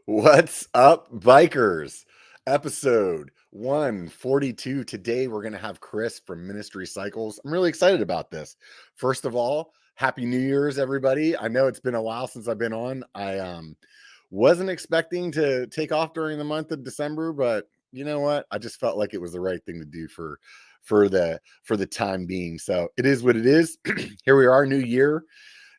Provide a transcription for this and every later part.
What's up, bikers? Episode 142. Today, we're going to have Chris from Ministry Cycles. I'm really excited about this. First of all, Happy New Year's, everybody. I know it's been a while since I've been on. I wasn't expecting to take off during the month of December, but you know what? I just felt like it was the right thing to do for the time being. So it is what it is. Here we are, new year.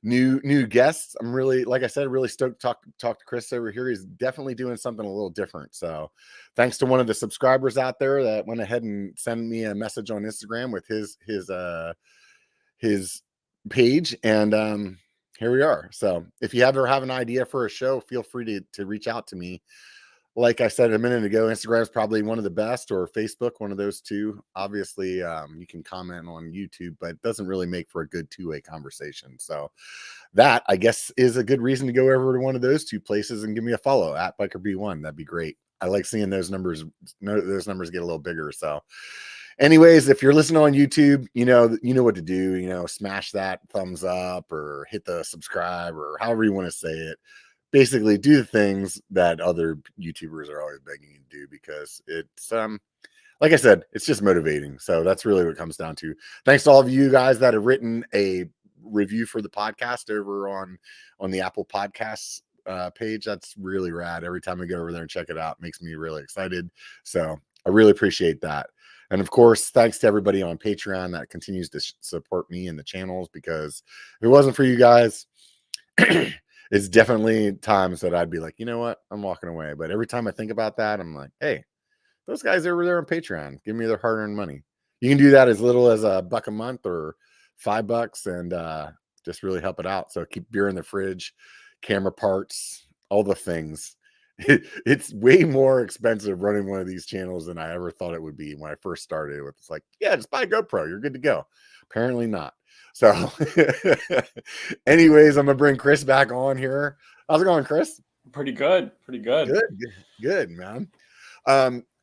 New guests. I'm really, like I said, really stoked to talk to Chris over here. He's definitely doing something a little different. So thanks to one of the subscribers out there that went ahead and sent me a message on Instagram with his page. And here we are. So if you ever have an idea for a show, feel free to reach out to me. Like I said a minute ago, Instagram is probably one of the best, or Facebook, one of those two. Obviously, you can comment on YouTube, but it doesn't really make for a good two-way conversation. So that, I guess, is a good reason to go over to one of those two places and give me a follow at B1KER B1. That'd be great. I like seeing those numbers get a little bigger. So anyways, if you're listening on YouTube, you know what to do. Smash that thumbs up or hit the subscribe or however you want to say it. Basically do the things that other YouTubers are always begging you to do, because it's like I said, it's just motivating. So that's really what it comes down to. Thanks to all of you guys that have written a review for the podcast over on the Apple Podcasts page. That's really rad. Every time I go over there and check it out, it makes me really excited. So I really appreciate that. And of course, thanks to everybody on Patreon that continues to support me and the channels, because if it wasn't for you guys, it's definitely times that I'd be like, you know what, I'm walking away. But every time I think about that, I'm like, hey, those guys over there on Patreon, give me their hard-earned money. You can do that as little as $1 a month or $5 and just really help it out. So keep beer in the fridge, camera parts, all the things. It's way more expensive running one of these channels than I ever thought it would be when I first started. It's like, yeah, just buy a GoPro, you're good to go. Apparently not. So anyways, I'm gonna bring Chris back on here. How's it going, Chris? Pretty good. Good, man.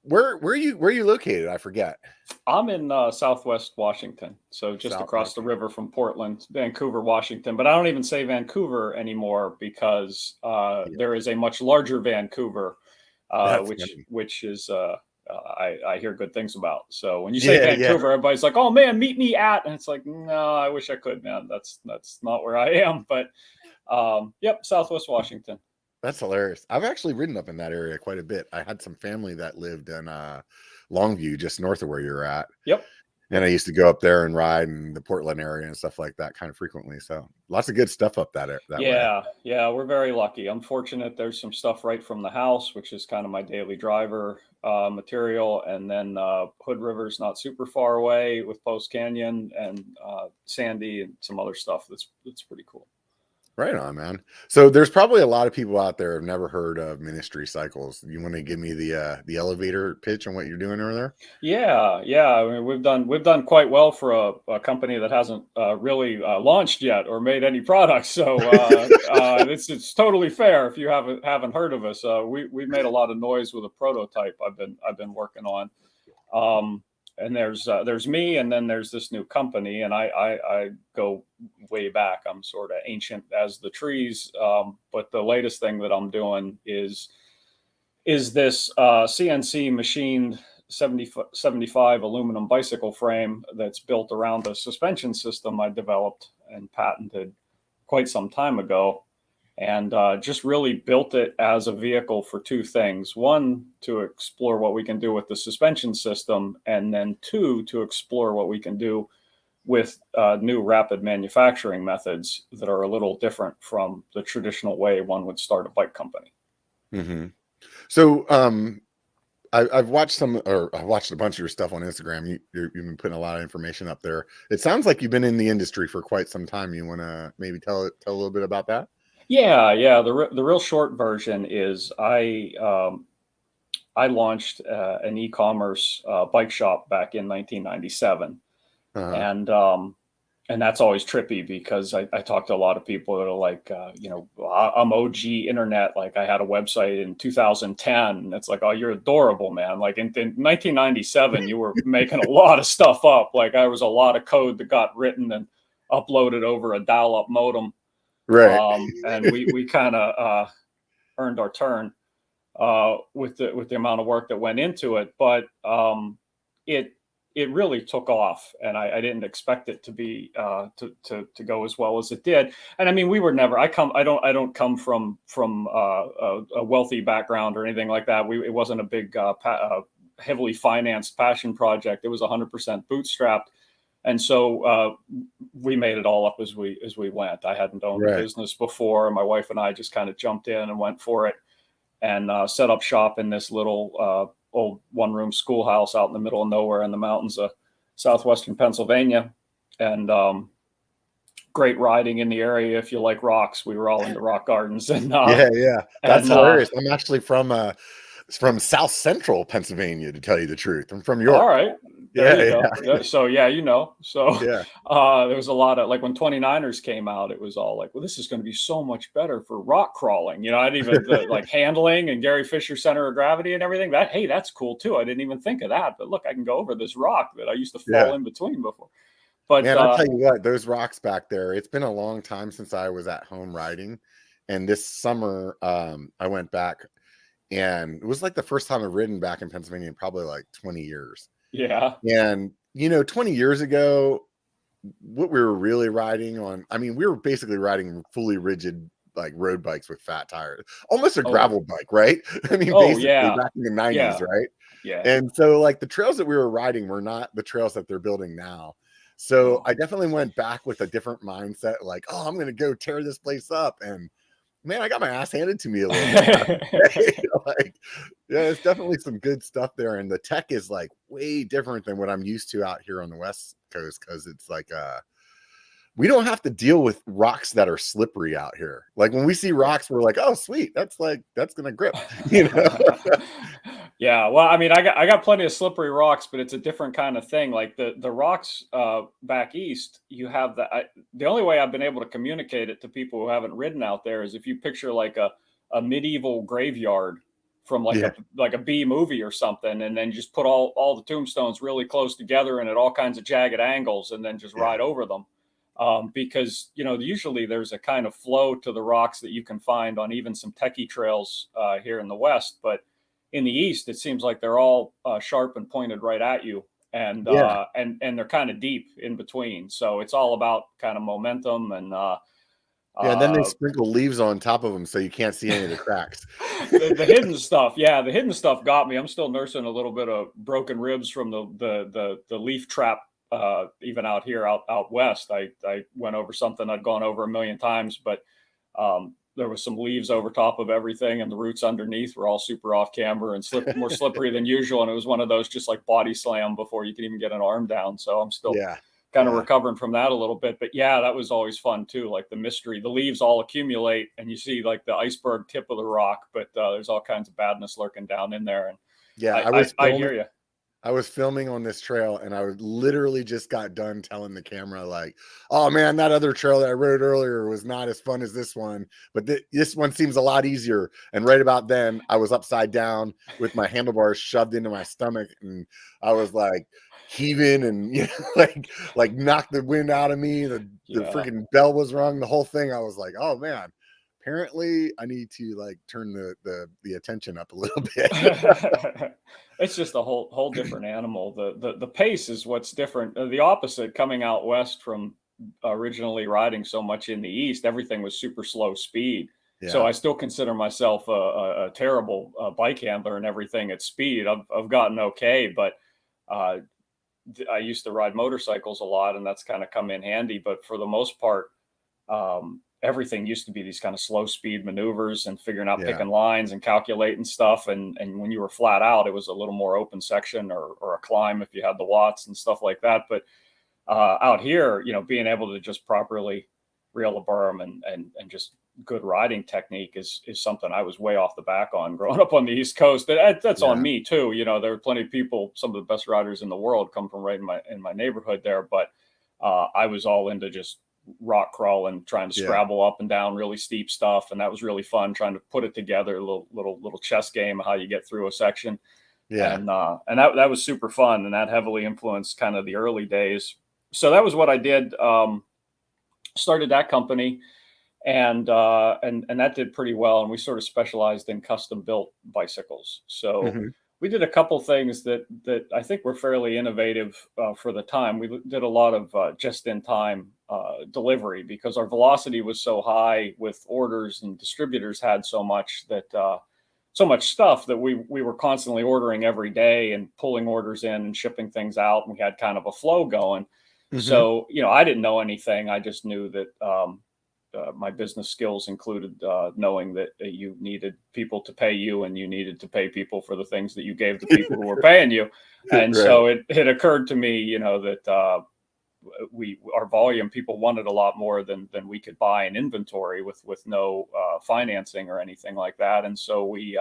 Where are you located? I forget. I'm in Southwest Washington, so just across the river from Portland, Vancouver, Washington. But I don't even say Vancouver anymore, because there is a much larger Vancouver, which is I hear good things about. So when you say Vancouver, everybody's like, "Oh man, meet me at," and it's like, no, I wish I could, man. That's not where I am. But yep, Southwest Washington. That's hilarious. I've actually ridden up in that area quite a bit. I had some family that lived in Longview, just north of where you're at. Yep. And I used to go up there and ride in the Portland area and stuff like that kind of frequently. So lots of good stuff up that way. Yeah, we're very lucky. I'm fortunate. There's some stuff right from the house, which is kind of my daily driver material. And then Hood River's not super far away with Post Canyon and Sandy and some other stuff. That's pretty cool. Right on, man. So there's probably a lot of people out there who've never heard of Ministry Cycles. You want to give me the elevator pitch on what you're doing over there? Yeah. I mean, we've done quite well for a company that hasn't really launched yet or made any products. So it's totally fair if you haven't heard of us. We've made a lot of noise with a prototype I've been working on. And there's me, and then there's this new company, and I go way back. I'm sort of ancient as the trees, but the latest thing that I'm doing is this CNC machined 75 aluminum bicycle frame that's built around a suspension system I developed and patented quite some time ago. And just really built it as a vehicle for two things. One, to explore what we can do with the suspension system, and then two, to explore what we can do with new rapid manufacturing methods that are a little different from the traditional way one would start a bike company. Mm-hmm. So I've watched I watched a bunch of your stuff on Instagram. You've been putting a lot of information up there. It sounds like you've been in the industry for quite some time. You want to maybe tell a little bit about that? Yeah. The real short version is I launched an e-commerce bike shop back in 1997, and that's always trippy, because I talk to a lot of people that are like, I'm OG internet. Like, I had a website in 2010, and it's like, oh, you're adorable, man. Like in 1997, you were making a lot of stuff up. Like, I was a lot of code that got written and uploaded over a dial-up modem. Right. And we kind of earned our turn. with the amount of work that went into it. But it really took off, and I didn't expect it to be to go as well as it did. And I mean, we were never. I don't come from a wealthy background or anything like that. It wasn't a big heavily financed passion project. It was 100% bootstrapped. And so we made it all up as we went. I hadn't owned a business before. My wife and I just kind of jumped in and went for it, and set up shop in this little old one-room schoolhouse out in the middle of nowhere in the mountains of southwestern Pennsylvania. And great riding in the area if you like rocks. We were all into rock gardens. And that's hilarious. I'm actually from South Central Pennsylvania, to tell you the truth. I'm from York. All right. There you go. So there was a lot of, like, when 29ers came out, it was all like, well, this is going to be so much better for rock crawling. I didn't even like handling and Gary Fisher center of gravity and everything. That's cool too. I didn't even think of that. But look, I can go over this rock that I used to fall in between before. But man, I'll tell you what, those rocks back there, it's been a long time since I was at home riding. And this summer, I went back, and it was like the first time I've ridden back in Pennsylvania in probably like 20 years. Yeah. And, 20 years ago, what we were really riding on, I mean, we were basically riding fully rigid, like, road bikes with fat tires, almost a gravel bike, right? I mean, basically back in the 90s, right? Yeah. And so, like, the trails that we were riding were not the trails that they're building now. So I definitely went back with a different mindset, like, oh, I'm going to go tear this place up. And man, I got my ass handed to me a little bit. It's definitely some good stuff there. And the tech is like way different than what I'm used to out here on the West Coast, because it's like we don't have to deal with rocks that are slippery out here. Like, when we see rocks, we're like, oh, sweet, that's gonna grip. Yeah, well, I mean, I got plenty of slippery rocks, but it's a different kind of thing. Like the rocks back east, you have the only way I've been able to communicate it to people who haven't ridden out there is if you picture like a medieval graveyard from like a B movie or something, and then just put all the tombstones really close together and at all kinds of jagged angles, and then just ride over them. Because usually there's a kind of flow to the rocks that you can find on even some techie trails here in the West, but in the East, it seems like they're all sharp and pointed right at you, and they're kind of deep in between. So it's all about kind of momentum and and then they sprinkle leaves on top of them so you can't see any of the cracks. the hidden stuff. Yeah, the hidden stuff got me. I'm still nursing a little bit of broken ribs from the leaf trap. Even out here, out west, I went over something I'd gone over a million times, but there was some leaves over top of everything, and the roots underneath were all super off camber and more slippery than usual. And it was one of those just like body slam before you can even get an arm down. So I'm still kind of recovering from that a little bit. But yeah, that was always fun too. Like the mystery, the leaves all accumulate, and you see like the iceberg tip of the rock, but there's all kinds of badness lurking down in there. And I hear you. I was filming on this trail, and I literally just got done telling the camera, like, oh man, that other trail that I rode earlier was not as fun as this one, but this one seems a lot easier. And right about then, I was upside down with my handlebars shoved into my stomach, and I was like heaving and like knocked the wind out of me. The freaking bell was rung, the whole thing. I was like, oh man, apparently I need to like turn the attention up a little bit. It's just a whole different animal. The pace is what's different. The opposite, coming out west from originally riding so much in the East, everything was super slow speed. Yeah. So I still consider myself a terrible bike handler and everything at speed. I've gotten okay, but I used to ride motorcycles a lot, and that's kind of come in handy. But for the most part, everything used to be these kind of slow speed maneuvers and figuring out picking lines and calculating stuff. And when you were flat out, it was a little more open section or a climb if you had the watts and stuff like that. But out here, being able to just properly reel a berm and just good riding technique is something I was way off the back on growing up on the East Coast. That's on me too. There are plenty of people, some of the best riders in the world come from right in my neighborhood there. But I was all into just rock crawling, trying to scrabble up and down really steep stuff, and that was really fun, trying to put it together, a little chess game of how you get through a section. And that was super fun, and that heavily influenced kind of the early days. So that was what I did. Started that company, and that did pretty well. And we sort of specialized in custom built bicycles. So we did a couple things that I think were fairly innovative for the time. We did a lot of just in time delivery because our velocity was so high with orders, and distributors had so much stuff that we were constantly ordering every day and pulling orders in and shipping things out. And we had kind of a flow going. So, I didn't know anything. I just knew that my business skills included knowing that you needed people to pay you, and you needed to pay people for the things that you gave the people who were paying you. And Right. so it occurred to me, that our volume, people wanted a lot more than we could buy in inventory with no financing or anything like that. And so we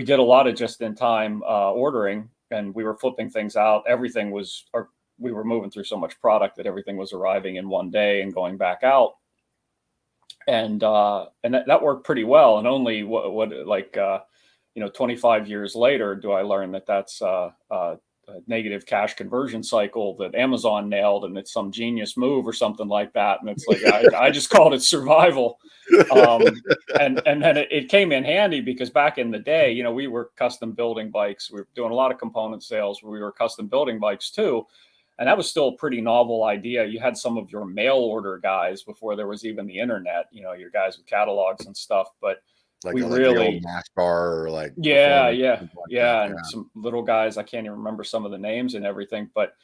did a lot of just in time ordering, and we were flipping things out. We were moving through so much product that everything was arriving in one day and going back out. And that worked pretty well. And only 25 years later do I learn that that's a negative cash conversion cycle that Amazon nailed, and it's some genius move or something like that. And it's like I just called it survival. And then it came in handy because back in the day, we were custom building bikes. We were doing a lot of component sales where we were custom building bikes too. And that was still a pretty novel idea. You had some of your mail order guys before there was even the internet, your guys with catalogs and stuff. But like we the really old NASCAR or like and some little guys. I can't even remember some of the names and everything. But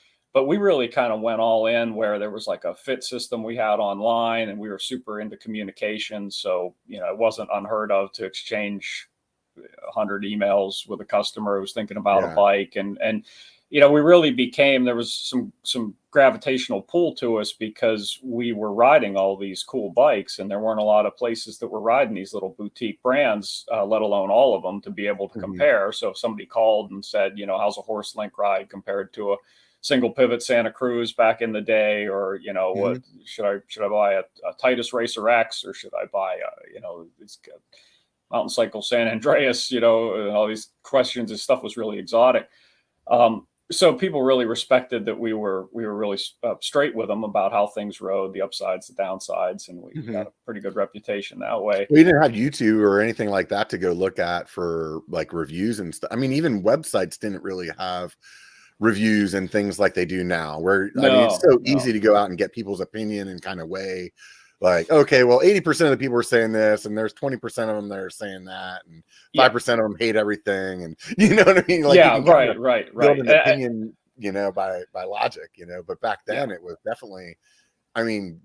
we really kind of went all in, where there was like a fit system we had online, and we were super into communication. So it wasn't unheard of to exchange 100 emails with a customer who was thinking about a bike, and we really became, there was some gravitational pull to us because we were riding all these cool bikes, and there weren't a lot of places that were riding these little boutique brands, let alone all of them, to be able to compare. So if somebody called and said, how's a horse link ride compared to a single pivot Santa Cruz back in the day, or what should I buy a Titus Racer X, or should I buy it's Mountain Cycle San Andreas, all these questions and stuff was really exotic. So people really respected that we were really straight with them about how things rode, the upsides, the downsides, and we got a pretty good reputation that way. We didn't have YouTube or anything like that to go look at for like reviews and stuff. I mean, even websites didn't really have reviews and things like they do now, where it's so easy to go out and get people's opinion and kind of weigh like, okay, well, 80% of the people are saying this, and there's 20% of them that are saying that, and 5% of them hate everything, and you know what I mean? Like, right. Build an opinion, by logic, But back then, it was definitely. I mean,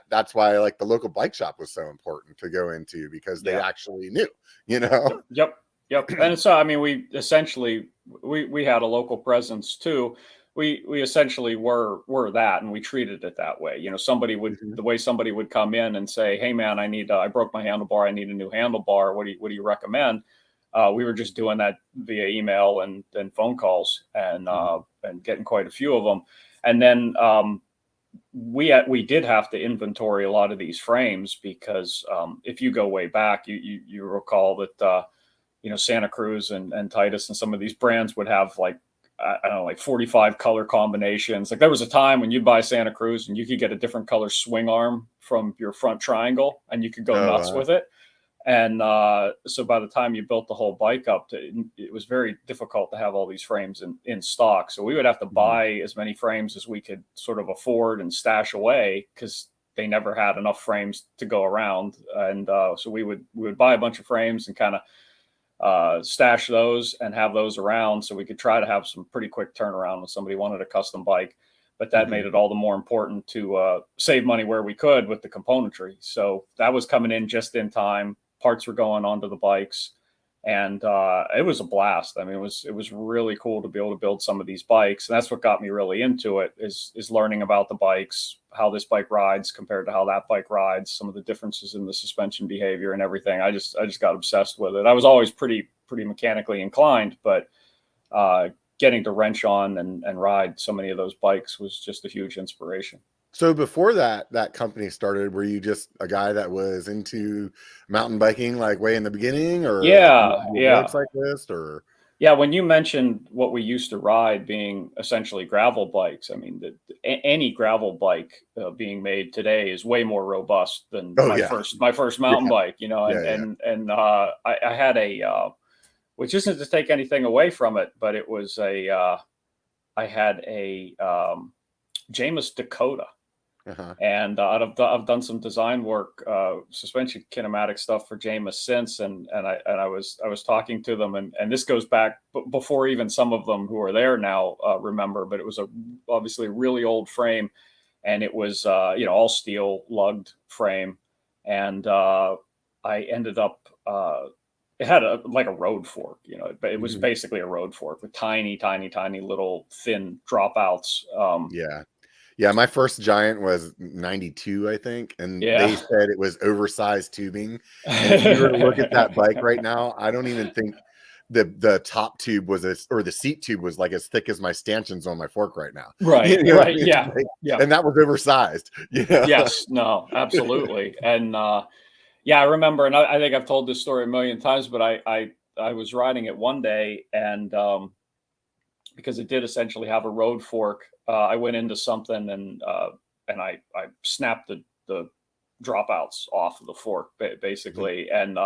that's why like the local bike shop was so important to go into, because they actually knew, Yep. And so, I mean, we essentially we had a local presence too. We essentially were that, and we treated it that way. Somebody would the way somebody would come in and say, "Hey man, I broke my handlebar. I need a new handlebar. What do you recommend?" We were just doing that via email and phone calls, and getting quite a few of them. And then we did have to inventory a lot of these frames because if you go way back, you recall that Santa Cruz and Titus and some of these brands would have like, I don't know, like 45 color combinations. Like there was a time when you'd buy Santa Cruz and you could get a different color swing arm from your front triangle, and you could go nuts with it. And so by the time you built the whole bike up, it was very difficult to have all these frames in stock. So we would have to buy as many frames as we could sort of afford and stash away, because they never had enough frames to go around. And so we would buy a bunch of frames and kind of stash those and have those around, so we could try to have some pretty quick turnaround when somebody wanted a custom bike. But that made it all the more important to save money where we could with the componentry. So that was coming in just in time. Parts were going onto the bikes, and it was a blast. I mean, it was really cool to be able to build some of these bikes, and that's what got me really into it, is learning about the bikes, how this bike rides compared to how that bike rides, some of the differences in the suspension behavior and everything. I just got obsessed with it. I was always pretty mechanically inclined, but getting to wrench on and ride so many of those bikes was just a huge inspiration. So before that company started, were you just a guy that was into mountain biking like way in the beginning, or motorcyclist, or? Yeah, when you mentioned what we used to ride being essentially gravel bikes, I mean, any gravel bike being made today is way more robust than Oh my yeah, first mountain yeah, bike. You know, yeah, yeah. I had a which isn't to take anything away from it, but it was I had a Jameis Dakota. Uh-huh. And I've done some design work, suspension kinematic stuff for Jameis since, and I was talking to them, and this goes back before even some of them who are there now remember, but it was obviously a really old frame, and it was all steel lugged frame, and I ended up it had like a road fork, but it was Mhm. basically a road fork with tiny, tiny, tiny little thin dropouts. Yeah. Yeah, my first Giant was 92, I think, and Yeah. they said it was oversized tubing, and if you were to look at that bike right now, I don't even think the top tube was or the seat tube was, like, as thick as my stanchions on my fork right now. Right, You know what I right, mean? yeah, Like, yeah. and that was oversized, you know? Yes, no, absolutely, and, yeah, I remember, and I think I've told this story a million times, but I was riding it one day, and, because it did essentially have a road fork, I went into something and I snapped the dropouts off of the fork, Mhm. basically, and,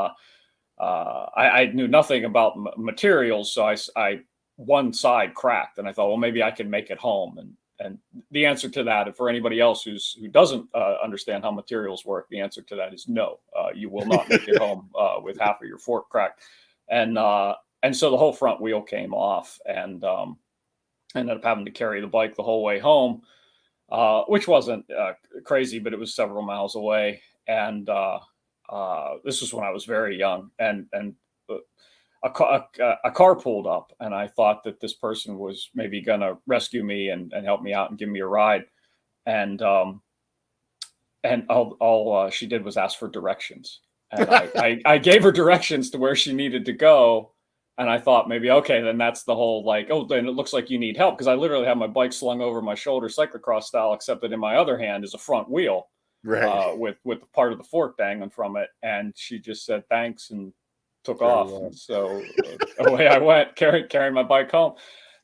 I knew nothing about materials, so I one side cracked, and I thought, well, maybe I can make it home. And the answer to that, and for anybody else who doesn't understand how materials work, the answer to that is no. You will not make it home with half of your fork cracked, and uh, and so the whole front wheel came off, and ended up having to carry the bike the whole way home, which wasn't crazy, but it was several miles away. And this was when I was very young, and a car pulled up, and I thought that this person was maybe going to rescue me and help me out and give me a ride. And all she did was ask for directions, and I gave her directions to where she needed to go. And I thought maybe, okay, then that's the whole, like, oh, then it looks like you need help, because I literally have my bike slung over my shoulder, cyclocross style, except that in my other hand is a front wheel Right. with the part of the fork dangling from it. And she just said thanks and took Drove off. off. And so away I went, carrying my bike home.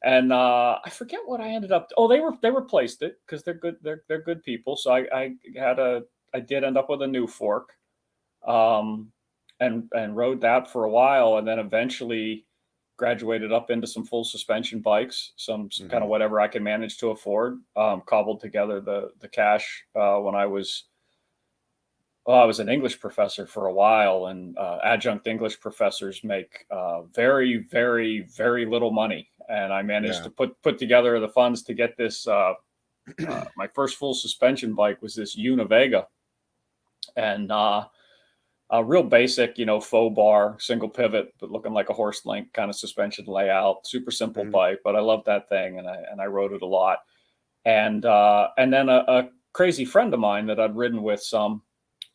And I forget what I ended up. Oh, they replaced it because they're good. They're good people. So I did end up with a new fork, um, and rode that for a while, and then eventually graduated up into some full suspension bikes, some kind of Mhm. whatever I can manage to afford. Cobbled together the cash when I was. Well, I was an English professor for a while, and adjunct English professors make very, very, very little money. And I managed Yeah. to put together the funds to get this. My first full suspension bike was this Univega, and a real basic, faux bar, single pivot, but looking like a horse link kind of suspension layout. Super simple Mhm. bike, but I loved that thing, and I rode it a lot. And then a crazy friend of mine that I'd ridden with some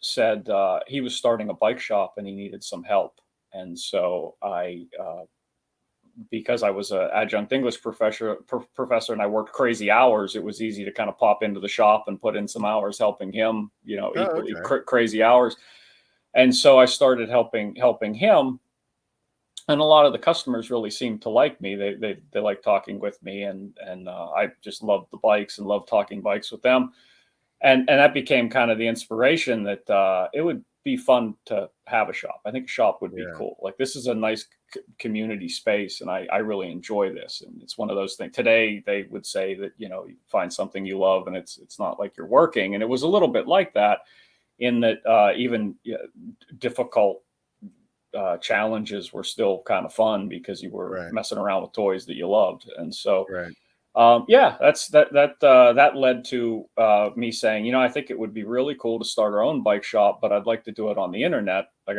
said he was starting a bike shop and he needed some help. And so because I was an adjunct English professor and I worked crazy hours, it was easy to kind of pop into the shop and put in some hours helping him, Oh, equally okay. crazy hours. And so I started helping him, and a lot of the customers really seemed to like me. They like talking with me, and I just loved the bikes and loved talking bikes with them. And that became kind of the inspiration that it would be fun to have a shop. I think a shop would be Yeah. cool. Like, this is a nice community space, and I really enjoy this. And it's one of those things. Today they would say that you find something you love, and it's not like you're working. And it was a little bit like that, in that even difficult challenges were still kind of fun because you were Right. messing around with toys that you loved. And so Right. yeah, that led to me saying, I think it would be really cool to start our own bike shop, but I'd like to do it on the internet. Yeah.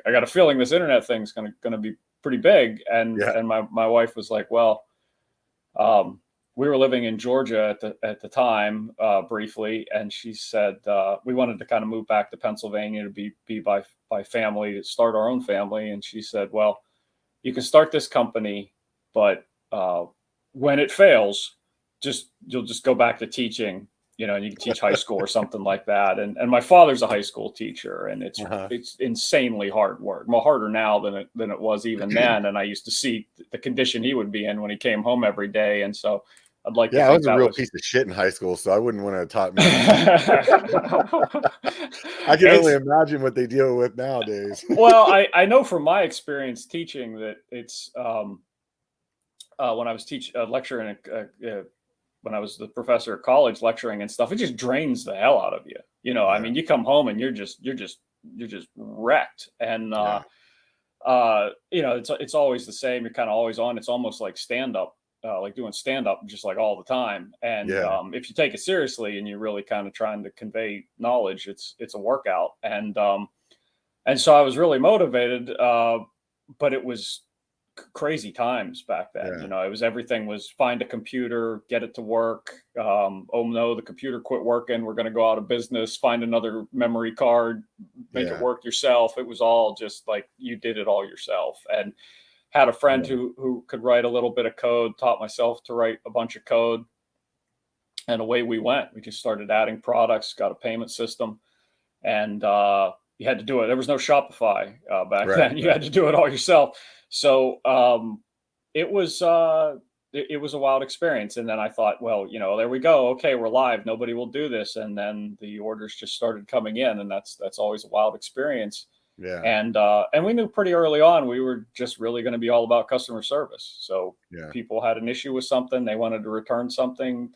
I got a feeling this internet thing's gonna be pretty big. And Yeah. my wife was like, well, um, we were living in Georgia at the time, briefly, and she said we wanted to kind of move back to Pennsylvania to be by family, to start our own family. And she said, well, you can start this company, but when it fails, you'll just go back to teaching and you can teach high school or something like that. And my father's a high school teacher, and it's insanely hard work, more harder now than it was even then. And I used to see the condition he would be in when he came home every day. And so I'd like to think I was a real was... piece of shit in high school, so I wouldn't want to have taught me. I can only imagine what they deal with nowadays. Well, I know from my experience teaching that it's when I was lecturing, when I was the professor at college lecturing and stuff, it just drains the hell out of you. I mean, you come home and you're just wrecked. And it's always the same. You're kind of always on. It's almost like stand up. Like doing stand-up just like all the time. And if you take it seriously and you're really kind of trying to convey knowledge, it's a workout. And so I was really motivated, but it was crazy times back then. Everything was find a computer, get it to work. Oh no, the computer quit working. We're going to go out of business, find another memory card, make it work yourself. It was all just like you did it all yourself. And had a friend who could write a little bit of code, taught myself to write a bunch of code, and away we went. We just started adding products, got a payment system, and you had to do it. There was no Shopify back then. You had to do it all yourself. So it was a wild experience. And then I thought, well, there we go. Okay, we're live. Nobody will do this. And then the orders just started coming in, and that's always a wild experience. Yeah. And we knew pretty early on we were just really going to be all about customer service. So people had an issue with something, they wanted to return something,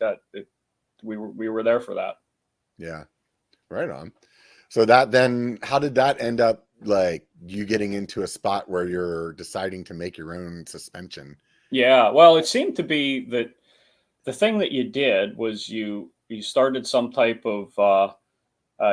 we were there for that. Yeah. Right on. So that then, how did that end up, like you getting into a spot where you're deciding to make your own suspension? Yeah. Well, it seemed to be that the thing that you did was you started some type of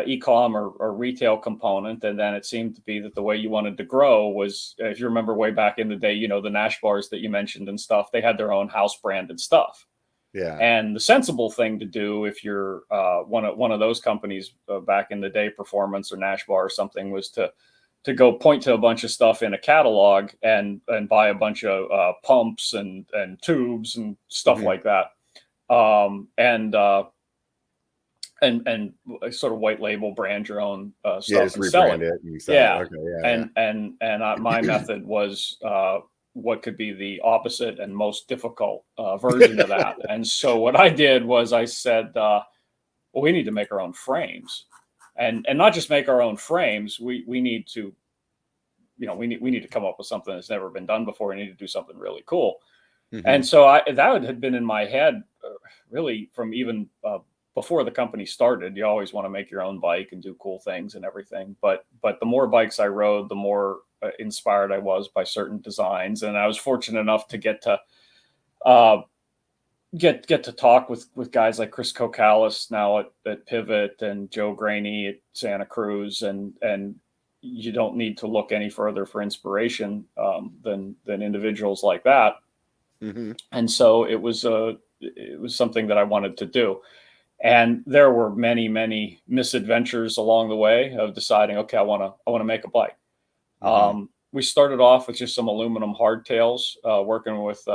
e-com or retail component, and then it seemed to be that the way you wanted to grow was, if you remember way back in the day, the Nash bars that you mentioned and stuff, they had their own house branded stuff. Yeah. And the sensible thing to do if you're one of those companies back in the day, Performance or Nash Bar or something, was to go point to a bunch of stuff in a catalog and buy a bunch of pumps and tubes and stuff like that, and sort of white label, brand your own stuff and sell it. And sell it. Okay, and my method was what could be the opposite and most difficult version of that. And so what I did was I said, well, we need to make our own frames, and not just make our own frames. We need to, we need to come up with something that's never been done before. We need to do something really cool. And so that had been in my head really from even before the company started. You always want to make your own bike and do cool things and everything. But the more bikes I rode, the more inspired I was by certain designs. And I was fortunate enough to get to talk with guys like Chris Kokalis now at Pivot, and Joe Graney at Santa Cruz. And you don't need to look any further for inspiration than individuals like that. And so it was something that I wanted to do. And there were many, many misadventures along the way of deciding, okay, I want to make a bike. We started off with just some aluminum hardtails, working with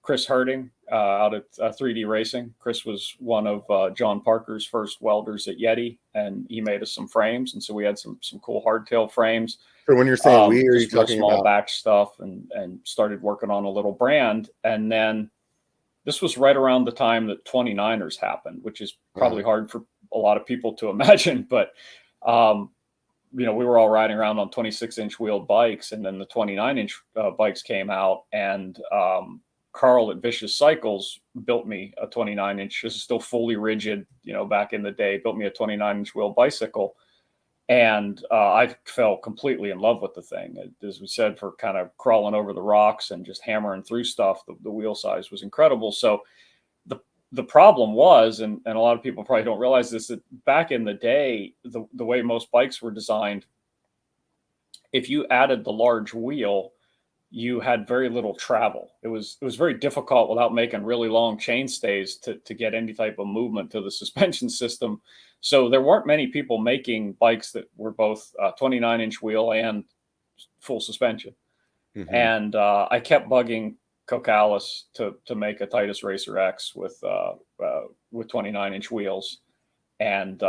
Chris Herding out at 3D Racing. Chris was one of John Parker's first welders at Yeti, and he made us some frames. And so we had some cool hardtail frames. So when you're saying we, are you talking small about batch stuff, and started working on a little brand. And then this was right around the time that 29ers happened, which is probably hard for a lot of people to imagine. But, we were all riding around on 26-inch wheeled bikes, and then the 29-inch bikes came out, and Carl at Vicious Cycles built me a 29-inch. This is still fully rigid, back in the day, built me a 29-inch wheel bicycle. And I fell completely in love with the thing. As we said, for kind of crawling over the rocks and just hammering through stuff, the wheel size was incredible. So the problem was, and a lot of people probably don't realize this, that back in the day, the way most bikes were designed, if you added the large wheel, you had very little travel. It was very difficult without making really long chain stays to get any type of movement to the suspension system. So there weren't many people making bikes that were both 29-inch wheel and full suspension. And I kept bugging Cocalis to make a Titus Racer X with 29-inch wheels, and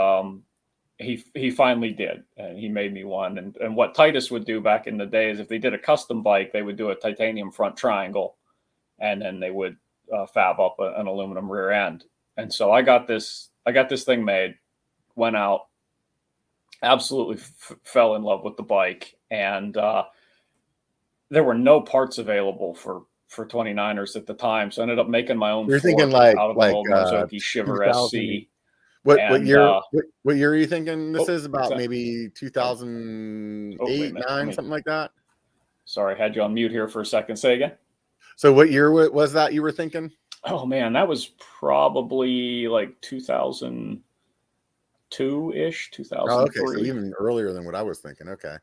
he finally did, and he made me one. And what Titus would do back in the day is if they did a custom bike, they would do a titanium front triangle, and then they would fab up an aluminum rear end. And so I got this thing made, went out, absolutely fell in love with the bike, and there were no parts available for 29ers at the time, so I ended up making my own. You're thinking out of an old Marzocchi Shiver SC. What year? What year are you thinking this is about? Exactly. Maybe 2008, 9, something like that. Sorry, I had you on mute here for a second. Say again. So what year was that you were thinking? Oh man, that was probably like 2002-ish, 2003. Oh, okay, so even earlier than what I was thinking. Okay.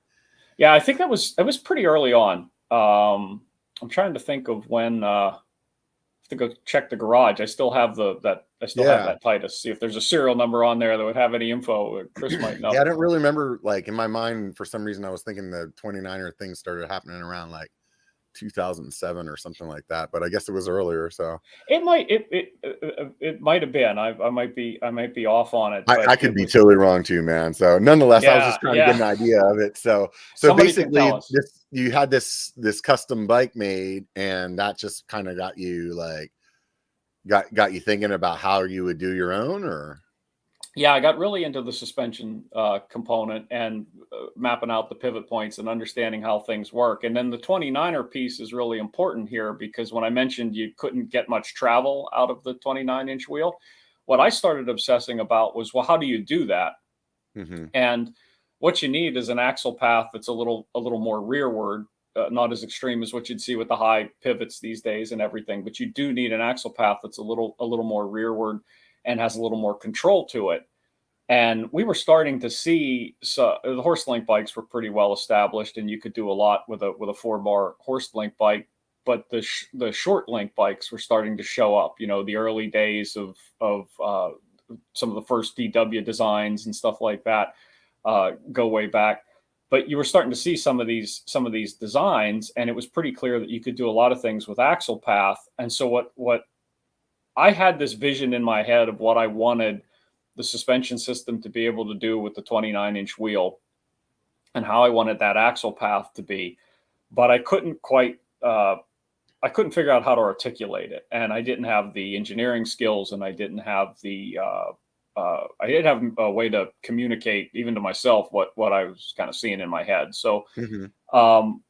Yeah, I think that was pretty early on. I'm trying to think of when. I have to go check the garage. I still have have that Titus. See if there's a serial number on there that would have any info. Chris might know. Yeah, I don't really remember. Like in my mind, for some reason, I was thinking the 29er thing started happening around like 2007 or something like that. But I guess it was earlier. So it might have been. I might be off on it. I could be totally wrong too, man. So nonetheless, I was just trying to get an idea of it. So basically, you had this custom bike made, and that just kind of got you got you thinking about how you would do your own, or? Yeah, I got really into the suspension component and mapping out the pivot points and understanding how things work. And then the 29er piece is really important here, because when I mentioned you couldn't get much travel out of the 29-inch wheel, what I started obsessing about was, well, how do you do that? Mm-hmm. And what you need is an axle path that's a little more rearward, not as extreme as what you'd see with the high pivots these days and everything. But you do need an axle path that's a little more rearward and has a little more control to it. And we were starting to see, so the horse link bikes were pretty well established, and you could do a lot with a 4-bar horse link bike. But the short link bikes were starting to show up. You know, the early days of some of the first DW designs and stuff like that go way back. But you were starting to see some of these designs, and it was pretty clear that you could do a lot of things with axle path. And so what I had this vision in my head of what I wanted the suspension system to be able to do with the 29-inch wheel, and how I wanted that axle path to be, but I couldn't quite, I couldn't figure out how to articulate it, and I didn't have the engineering skills, and I didn't have I didn't have a way to communicate even to myself what I was kind of seeing in my head. So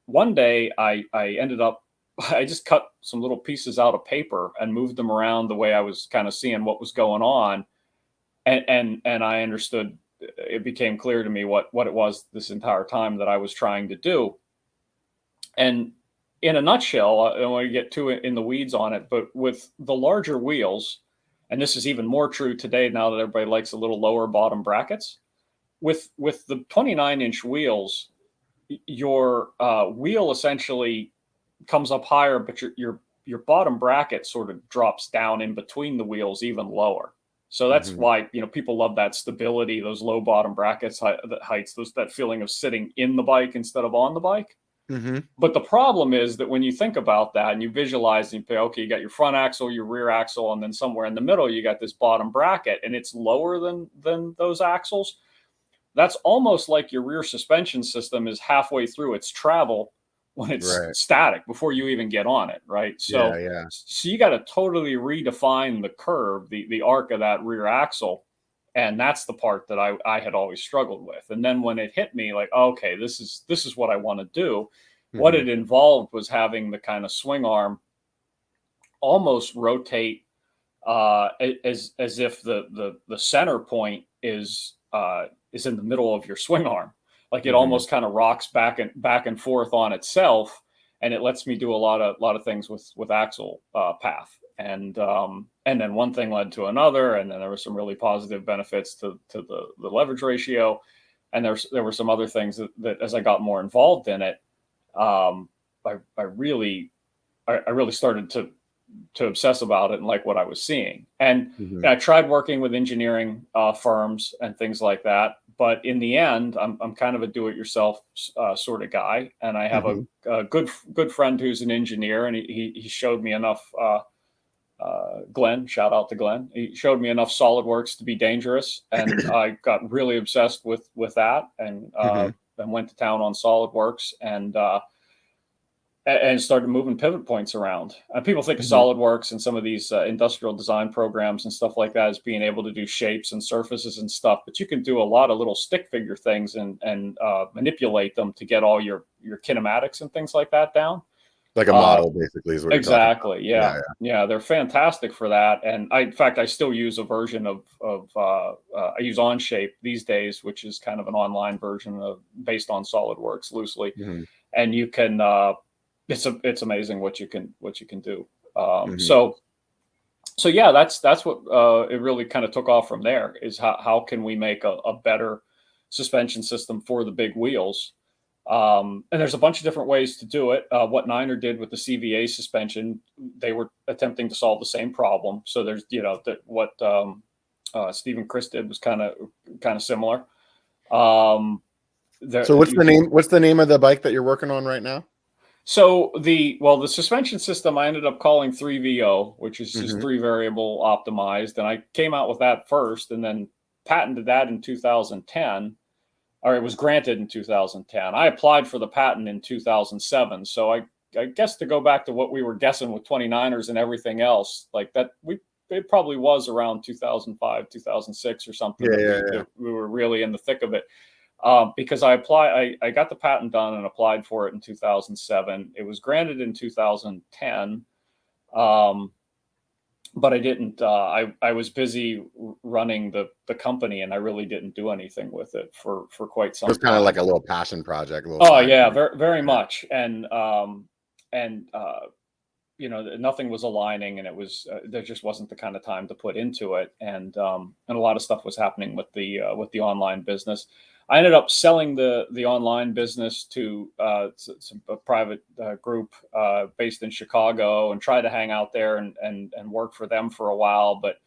one day I ended up, I just cut some little pieces out of paper and moved them around the way I was kind of seeing what was going on. And I understood, it became clear to me what it was this entire time that I was trying to do. And in a nutshell, I don't want to get too in the weeds on it, but with the larger wheels, and this is even more true today now that everybody likes a little lower bottom brackets, with the 29-inch wheels, your wheel essentially comes up higher, but your bottom bracket sort of drops down in between the wheels even lower. So that's why, you know, people love that stability, those low bottom brackets, heights, that feeling of sitting in the bike instead of on the bike. But the problem is that when you think about that and you visualize and you say, okay, you got your front axle, your rear axle, and then somewhere in the middle, you got this bottom bracket, and it's lower than those axles. That's almost like your rear suspension system is halfway through its travel when it's static before you even get on it, right? So, so you got to totally redefine the curve, the arc of that rear axle, and that's the part that I had always struggled with. And then when it hit me, like, okay, this is what I want to do. What it involved was having the kind of swing arm almost rotate as if the center point is in the middle of your swing arm. Like it almost kind of rocks back and forth on itself, and it lets me do a lot of things with axle path. And then one thing led to another, and then there were some really positive benefits to the leverage ratio, and there were some other things that as I got more involved in it, I really started to obsess about it and like what I was seeing. And I tried working with engineering firms and things like that, But in the end, I'm kind of a do-it-yourself sort of guy, and I have a good friend who's an engineer, and he showed me enough. Glenn, shout out to Glenn. He showed me enough SolidWorks to be dangerous, and I got really obsessed with that, and went to town on SolidWorks, and started moving pivot points around. People think of SolidWorks and some of these industrial design programs and stuff like that as being able to do shapes and surfaces and stuff, but you can do a lot of little stick figure things and manipulate them to get all your kinematics and things like that down. Like a model, basically, is what exactly. You're talking about. Yeah, they're fantastic for that. And in fact, I still use a version of I use Onshape these days, which is kind of an online version based on SolidWorks loosely, and you can. It's amazing what you can do. So yeah, that's what it really kind of took off from there, is how can we make a better suspension system for the big wheels. And there's a bunch of different ways to do it. What Niner did with the CVA suspension, they were attempting to solve the same problem. So there's, what Steve and Chris did was kind of similar. So what's the name of the bike that you're working on right now? So the suspension system I ended up calling 3VO, which is just 3 variable optimized. And I came out with that first and then patented that in 2010. Or it was granted in 2010. I applied for the patent in 2007. So I guess to go back to what we were guessing with 29ers and everything else, like that, it probably was around 2005, 2006 or something. We were really in the thick of it. Because I got the patent done and applied for it in 2007. It was granted in 2010. But I didn't, I was busy running the company, and I really didn't do anything with it for quite some time. It was kind of like a little passion project. Very, very much. And nothing was aligning, and it was, there just wasn't the kind of time to put into it. And a lot of stuff was happening with the online business. I ended up selling the online business to a private group based in Chicago, and tried to hang out there and work for them for a while, but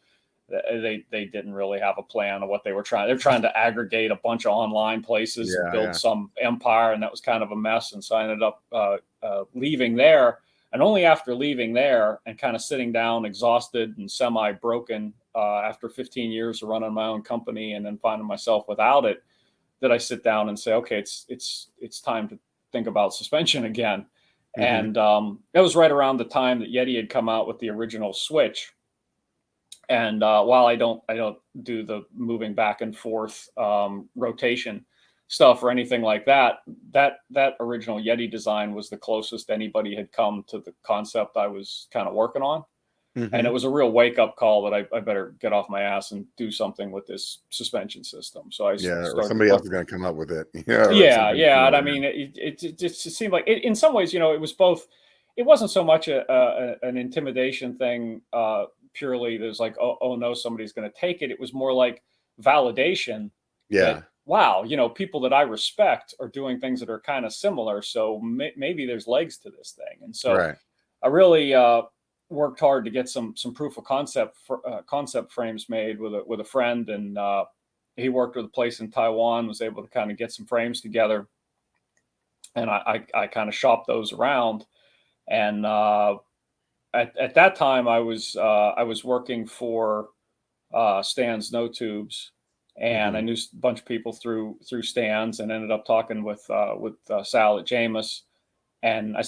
they didn't really have a plan of what they were trying. They're trying to aggregate a bunch of online places and build some empire, and that was kind of a mess. And so I ended up leaving there, and only after leaving there and kind of sitting down exhausted and semi-broken after 15 years of running my own company and then finding myself without it, that I sit down and say, okay, it's time to think about suspension again. And it was right around the time that Yeti had come out with the original Switch. And while I don't do the moving back and forth rotation stuff or anything like that, that original Yeti design was the closest anybody had come to the concept I was kind of working on. And it was a real wake-up call that I better get off my ass and do something with this suspension system. So or somebody else is going to come up with it. And I mean, it just seemed like in some ways, it was both. It wasn't so much an intimidation thing. Purely, there's like, oh no, somebody's going to take it. It was more like validation. That, wow, people that I respect are doing things that are kind of similar. So maybe there's legs to this thing. And so I really worked hard to get some proof of concept frames made with a friend, and he worked with a place in Taiwan, was able to kind of get some frames together, and I kind of shopped those around. And at that time I was working for Stan's No Tubes, and I knew a bunch of people through Stan's, and ended up talking with Sal at Jameis, and I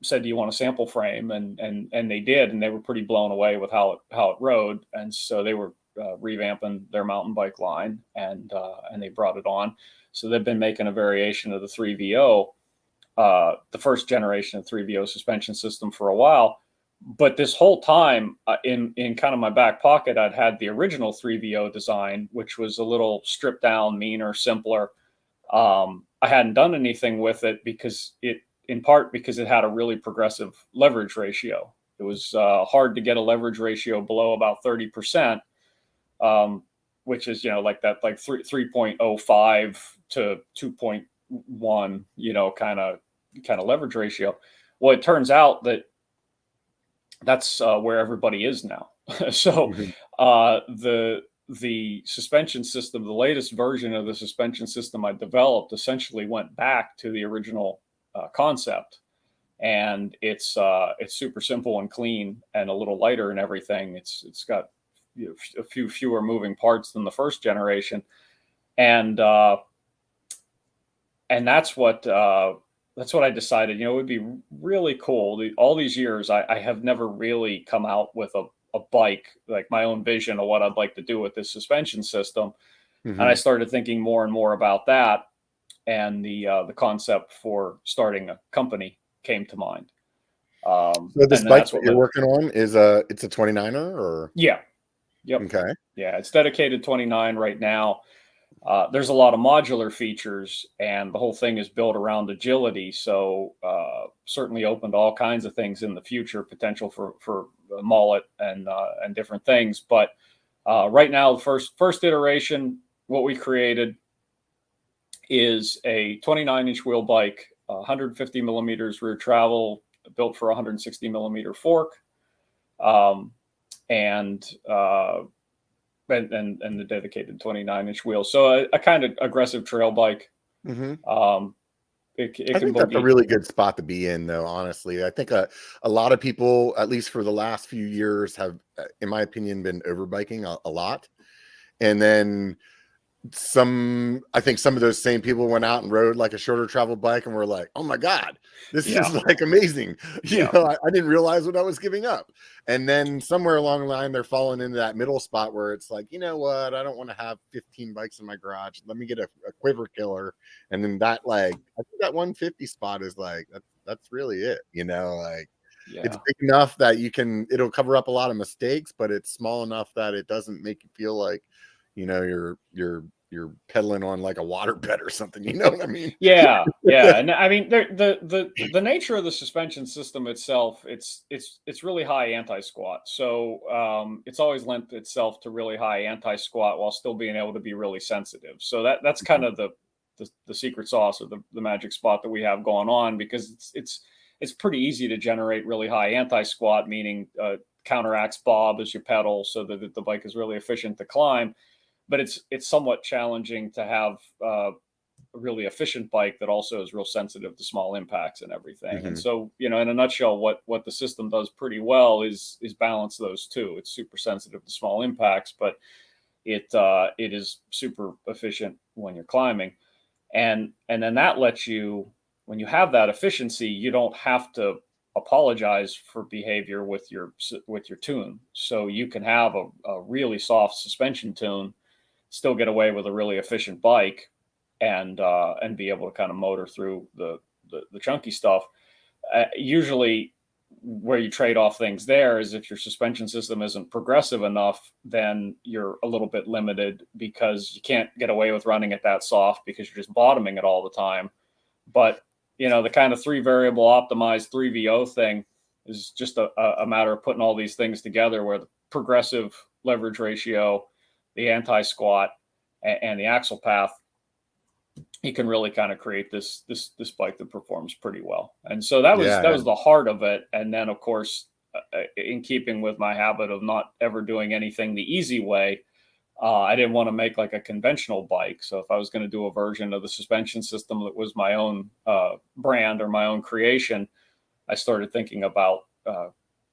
said, do you want a sample frame? And they did, and they were pretty blown away with how it rode. And so they were revamping their mountain bike line, and they brought it on. So they've been making a variation of the 3VO, the first generation of 3VO suspension system, for a while. But this whole time, in kind of my back pocket, I'd had the original 3VO design, which was a little stripped down, meaner, simpler. I hadn't done anything with it in part because it had a really progressive leverage ratio. It was hard to get a leverage ratio below about 30%, which is, like 3.05 to 2.1, kind of leverage ratio. Well, it turns out that's where everybody is now. So the the suspension system, the latest version of the suspension system I developed, essentially went back to the original concept, and it's super simple and clean and a little lighter and everything. It's got a few fewer moving parts than the first generation, and that's what I decided. It would be really cool. All these years, I have never really come out with a bike, like my own vision of what I'd like to do with this suspension system. Mm-hmm. And I started thinking more and more about that. And the concept for starting a company came to mind. So this bike that you're working on is it's a 29er or? Yeah. Yep. Okay. Yeah. It's dedicated 29 right now. There's a lot of modular features, and the whole thing is built around agility. So certainly open to all kinds of things in the future, potential for a mullet and different things. But right now, the first iteration, what we created is a 29-inch wheel bike, 150 millimeters rear travel, built for 160 millimeter fork, and the dedicated 29-inch wheel. So a kind of aggressive trail bike. Mm-hmm. I think that's a really good spot to be in, though, honestly. I think a lot of people, at least for the last few years, have, in my opinion, been overbiking a lot. And then I think some of those same people went out and rode like a shorter travel bike and were like, oh my God, this is like amazing. I didn't realize what I was giving up. And then somewhere along the line, they're falling into that middle spot where it's like, you know what? I don't want to have 15 bikes in my garage. Let me get a quiver killer. And then I think that 150 spot is like, that's really it. It's big enough that it'll cover up a lot of mistakes, but it's small enough that it doesn't make you feel like, you're pedaling on like a water bed or something. You know what I mean? Yeah. And I mean, the nature of the suspension system itself, it's really high anti-squat. So it's always lent itself to really high anti-squat while still being able to be really sensitive. So that's kind of the secret sauce, or the magic spot that we have going on, because it's pretty easy to generate really high anti-squat, meaning counteracts bob as you pedal, so that the bike is really efficient to climb. But it's somewhat challenging to have a really efficient bike that also is real sensitive to small impacts and everything. Mm-hmm. And so, in a nutshell, what the system does pretty well is balance those two. It's super sensitive to small impacts, but it is super efficient when you're climbing. And then that lets you, when you have that efficiency, you don't have to apologize for behavior with your tune. So you can have a really soft suspension tune, still get away with a really efficient bike, and be able to kind of motor through the chunky stuff. Usually where you trade off things there is if your suspension system isn't progressive enough, then you're a little bit limited, because you can't get away with running it that soft because you're just bottoming it all the time. But the kind of 3 variable optimized 3VO thing is just a matter of putting all these things together, where the progressive leverage ratio, the anti-squat, and the axle path, you can really kind of create this bike that performs pretty well. And so that was the heart of it. And then, of course, in keeping with my habit of not ever doing anything the easy way, I didn't want to make like a conventional bike. So if I was going to do a version of the suspension system that was my own brand or my own creation, I started thinking about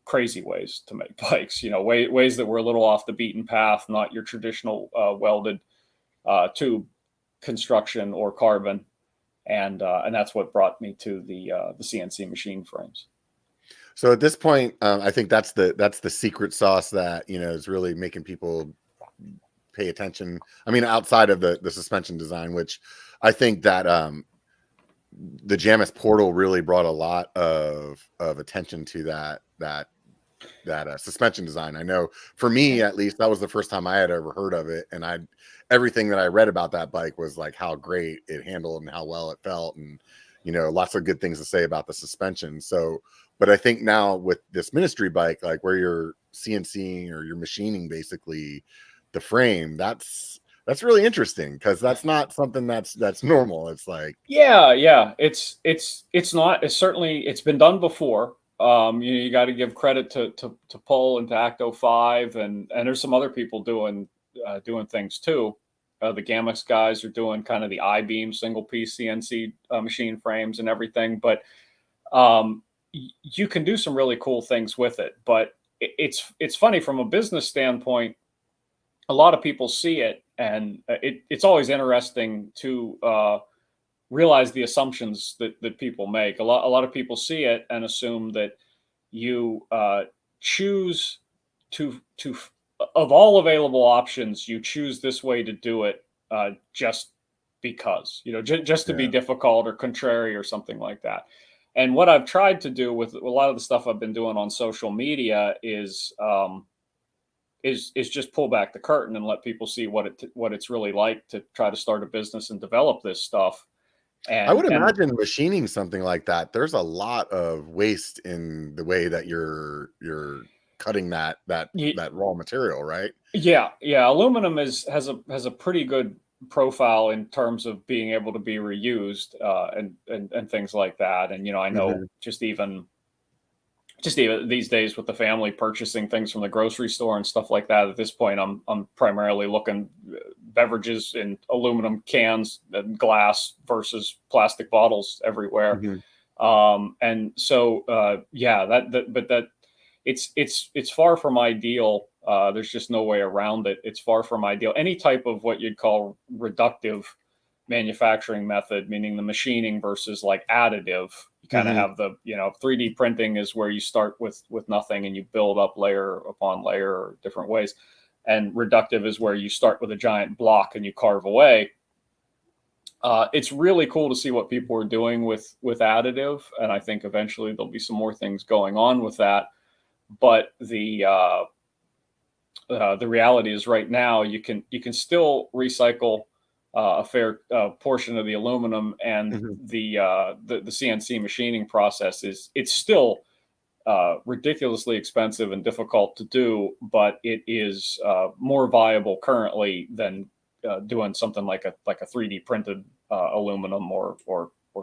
crazy ways to make bikes, ways that were a little off the beaten path, not your traditional welded tube construction or carbon. And that's what brought me to the CNC machine frames. So at this point, I think that's the secret sauce that, is really making people pay attention. I mean, outside of the suspension design, which I think that the Jamis portal really brought a lot of attention to that suspension design. I know for me, at least, that was the first time I had ever heard of it. And everything that I read about that bike was like how great it handled and how well it felt, and, lots of good things to say about the suspension. So, but I think now with this ministry bike, like where you're CNCing or you're machining basically the frame, that's really interesting, because that's not something that's normal. It's like, it's not, it's been done before. You got to give credit to Pull and to Acto 5, and there's some other people doing doing things too. The Gamex guys are doing kind of the I-beam single piece CNC machine frames and everything, but you can do some really cool things with it. But it's funny from a business standpoint. A lot of people see it, and it's always interesting to realize the assumptions that people make. A lot of people see it and assume that you choose to of all available options, you choose this way to do it just because, just to be difficult or contrary or something like that. And what I've tried to do with a lot of the stuff I've been doing on social media is just pull back the curtain and let people see what it's really like to try to start a business and develop this stuff. And I would imagine machining something like that, there's a lot of waste in the way that you're cutting that raw material, right? Yeah. Aluminum has a pretty good profile in terms of being able to be reused and things like that. And I know just even these days with the family purchasing things from the grocery store and stuff like that, at this point, I'm primarily looking beverages in aluminum cans and glass versus plastic bottles everywhere. And so, but it's far from ideal. There's just no way around it. It's far from ideal. Any type of what you'd call reductive manufacturing method, meaning the machining versus like additive, you kind of have the 3D printing is where you start with nothing and you build up layer upon layer or different ways, and reductive is where you start with a giant block and you carve away. It's really cool to see what people are doing with additive, and I think eventually there'll be some more things going on with that. But the reality is right now you can still recycle a fair portion of the aluminum, and the CNC machining process it's still ridiculously expensive and difficult to do, but it is more viable currently than doing something like a 3D printed aluminum or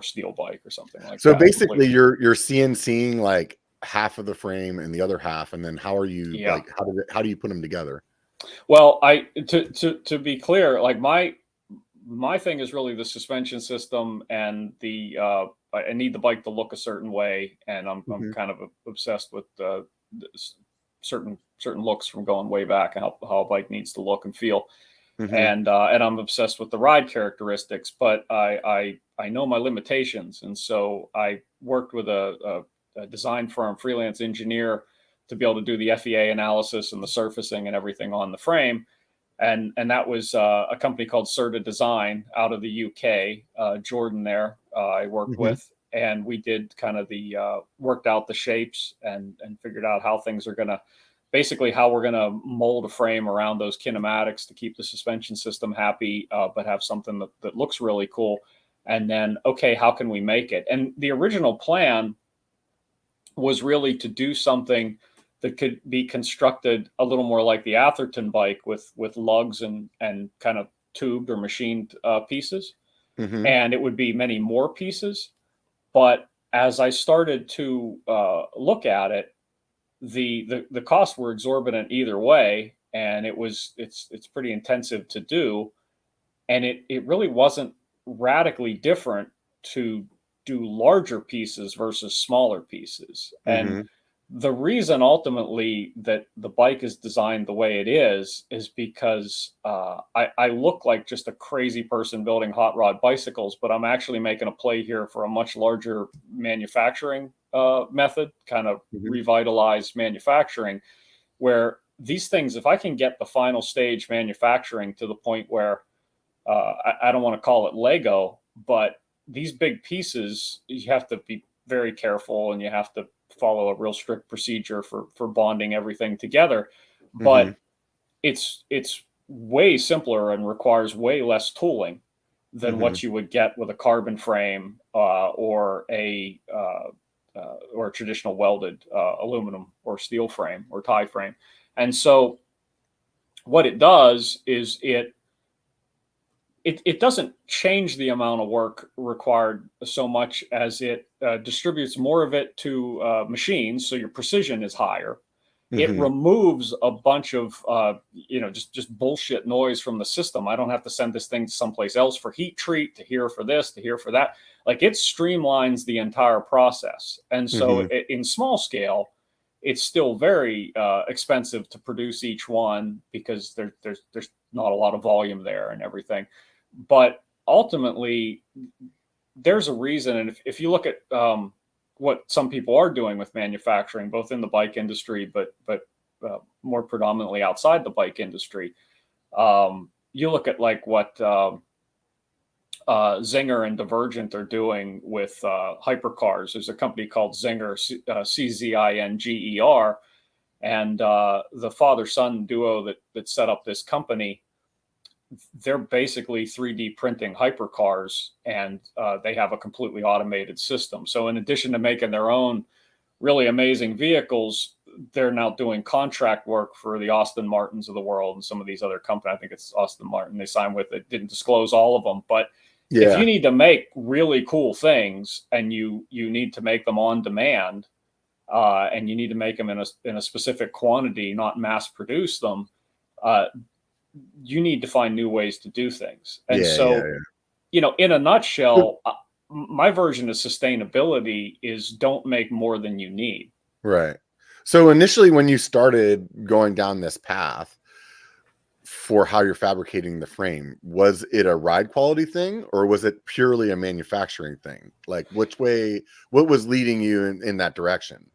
steel bike or something like that. So basically, you're CNCing like half of the frame and the other half, and then how are you like how do you put them together? Well, to be clear, like my thing is really the suspension system, and I need the bike to look a certain way, and I'm kind of obsessed with certain looks from going way back and how a bike needs to look and feel. And I'm obsessed with the ride characteristics, but I know my limitations, and so I worked with a design firm, freelance engineer, to be able to do the FEA analysis and the surfacing and everything on the frame. And that was a company called Certa Design out of the UK. Jordan there I worked with, and we did kind of worked out the shapes and figured out how things are going to, basically how we're going to mold a frame around those kinematics to keep the suspension system happy, but have something that looks really cool. And then, okay, how can we make it? And the original plan was really to do something that could be constructed a little more like the Atherton bike with lugs and kind of tubed or machined pieces. And it would be many more pieces. But as I started to look at it, the costs were exorbitant either way, and it's pretty intensive to do, and it really wasn't radically different to do larger pieces versus smaller pieces. And the reason ultimately that the bike is designed the way it is because I look like just a crazy person building hot rod bicycles, but I'm actually making a play here for a much larger manufacturing method, kind of revitalized manufacturing, where these things, if I can get the final stage manufacturing to the point where I don't want to call it Lego, but these big pieces, you have to be very careful and you have to follow a real strict procedure for bonding everything together. But it's way simpler and requires way less tooling than what you would get with a carbon frame or a traditional welded aluminum or steel frame or tie frame. And so what it does is it doesn't change the amount of work required so much as it distributes more of it to machines, so your precision is higher. it removes a bunch of, just bullshit noise from the system. I don't have to send this thing to someplace else for heat treat, to here for this, to here for that. Like, it streamlines the entire process. And so in small scale, it's still very expensive to produce each one because there's not a lot of volume there and everything. But ultimately, there's a reason. And if you look at what some people are doing with manufacturing, both in the bike industry, but more predominantly outside the bike industry, you look at like what Zinger and Divergent are doing with hypercars. There's a company called Zinger, Czinger, and the father-son duo that set up this company. They're basically 3D printing hypercars, and they have a completely automated system. So in addition to making their own really amazing vehicles, they're now doing contract work for the Aston Martins of the world and some of these other companies. I think it's Aston Martin they signed with. It didn't disclose all of them, but if you need to make really cool things and you need to make them on demand, and you need to make them in a specific quantity, not mass produce them, you need to find new ways to do things. And in a nutshell, my version of sustainability is don't make more than you need. Right. So initially, when you started going down this path for how you're fabricating the frame, was it a ride quality thing or was it purely a manufacturing thing? Like, what was leading you in that direction?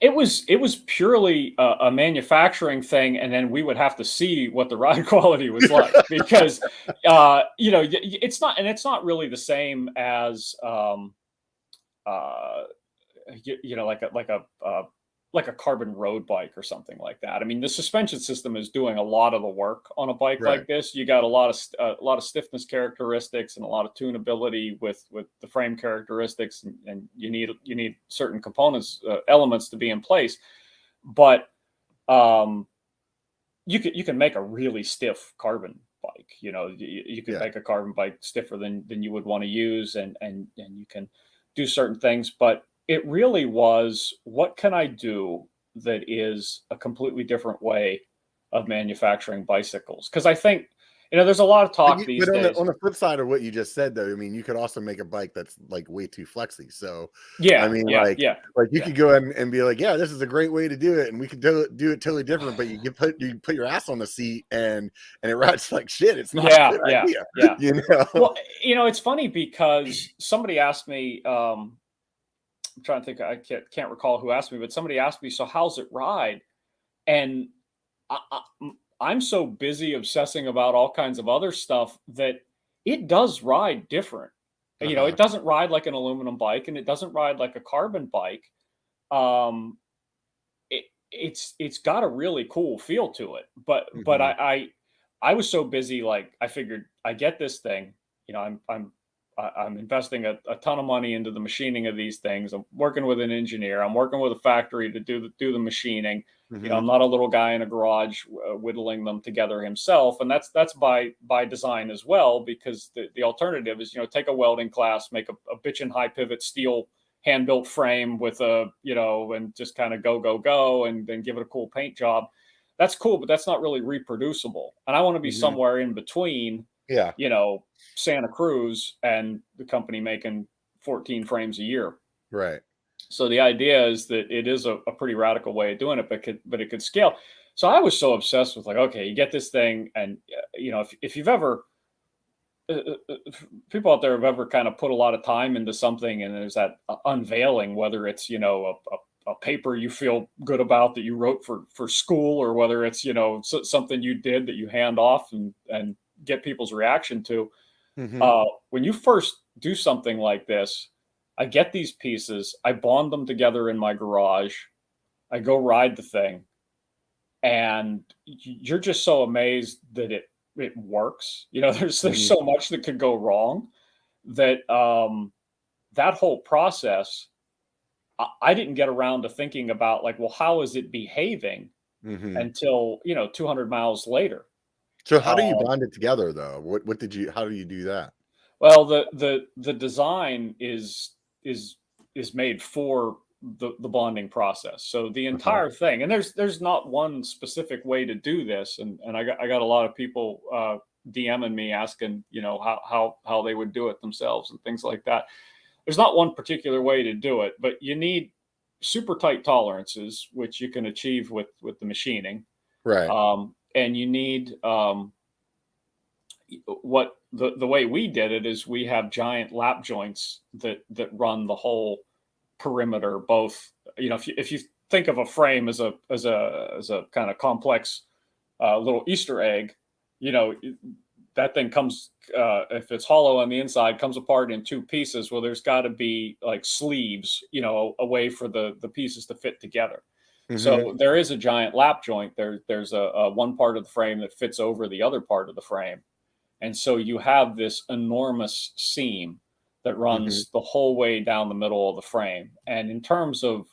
It was purely a manufacturing thing, and then we would have to see what the ride quality was like because it's not really the same as like a carbon road bike or something like that. I mean, the suspension system is doing a lot of the work on a bike like this. You got a lot of stiffness characteristics and a lot of tunability with the frame characteristics, and you need certain components, elements to be in place. But you can make a really stiff carbon bike. You can make a carbon bike stiffer than you would want to use, and you can do certain things, but it really was, what can I do that is a completely different way of manufacturing bicycles? Because I think, there's a lot of talk these days. On the flip side of what you just said, though, I mean, you could also make a bike that's like way too flexy. So yeah, I mean, you could go ahead and be like, yeah, this is a great way to do it, and we could do it totally different. But you put your ass on the seat and it rides like shit. It's not a good idea. Well, it's funny because somebody asked me. I'm trying to think. I can't recall who asked me, but somebody asked me, so how's it ride? And I'm so busy obsessing about all kinds of other stuff that it does ride different. It doesn't ride like an aluminum bike, and it doesn't ride like a carbon bike. It's got a really cool feel to it. But I was so busy, like I figured I get this thing. I'm investing a ton of money into the machining of these things. I'm working with an engineer. I'm working with a factory to do the machining. I'm not a little guy in a garage whittling them together himself. And that's by design as well, because the alternative is, take a welding class, make a bitchin' high pivot steel hand-built frame with and just kind of go, and then give it a cool paint job. That's cool, but that's not really reproducible. And I want to be somewhere in between. Santa Cruz and the company making 14 frames a year. Right. So the idea is that it is a pretty radical way of doing it, but it could scale. So I was so obsessed with, like, okay, you get this thing, and if you've ever people out there have ever kind of put a lot of time into something, and there's that unveiling, whether it's a paper you feel good about that you wrote for school, or whether it's something you did that you hand off and get people's reaction to. When you first do something like this, I get these pieces, I bond them together in my garage, I go ride the thing, and you're just so amazed that it works. There's so much that could go wrong that that whole process, I didn't get around to thinking about, like, well, how is it behaving until 200 miles later. So how do you bond it together, though? How do you do that? Well, the design is made for the bonding process. So the entire thing, and there's not one specific way to do this. And I got a lot of people DMing me asking, how they would do it themselves and things like that. There's not one particular way to do it, but you need super tight tolerances, which you can achieve with the machining. Right. And you need what the way we did it is we have giant lap joints that run the whole perimeter. Both, if you think of a frame as a kind of complex little Easter egg, that thing comes, if it's hollow on the inside, comes apart in two pieces. Well, there's got to be like sleeves, a way for the pieces to fit together. Mm-hmm. So there is a giant lap joint. There's a one part of the frame that fits over the other part of the frame. And so you have this enormous seam that runs the whole way down the middle of the frame. And in terms of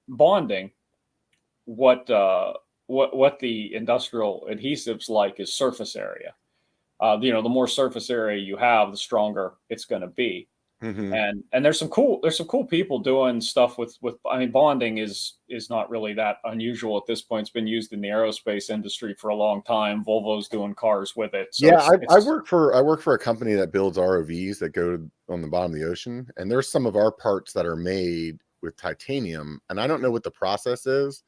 bonding, what the industrial adhesives like is surface area. The more surface area you have, the stronger it's going to be. And there's some cool people doing stuff with bonding is not really that unusual at this point. It's been used in the aerospace industry for a long time. Volvo's doing cars with it. So I work for a company that builds ROVs that go on the bottom of the ocean, and there's some of our parts that are made with titanium, and I don't know what the process is,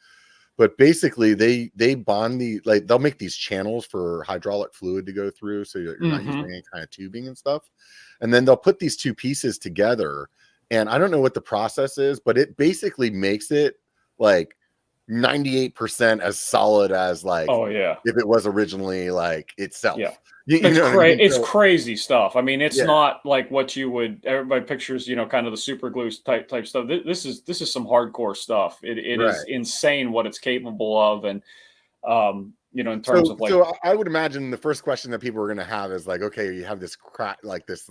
but basically they bond they'll make these channels for hydraulic fluid to go through, so you're not using any kind of tubing and stuff. And then they'll put these two pieces together, and I don't know what the process is, but it basically makes it like 98% as solid as if it was originally like itself. Yeah. It's crazy stuff. It's not like what you would, everybody pictures, kind of the super glue type stuff. This is some hardcore stuff. It is insane what it's capable of. And, in terms of so I would imagine the first question that people are going to have is like, okay, you have this crack, this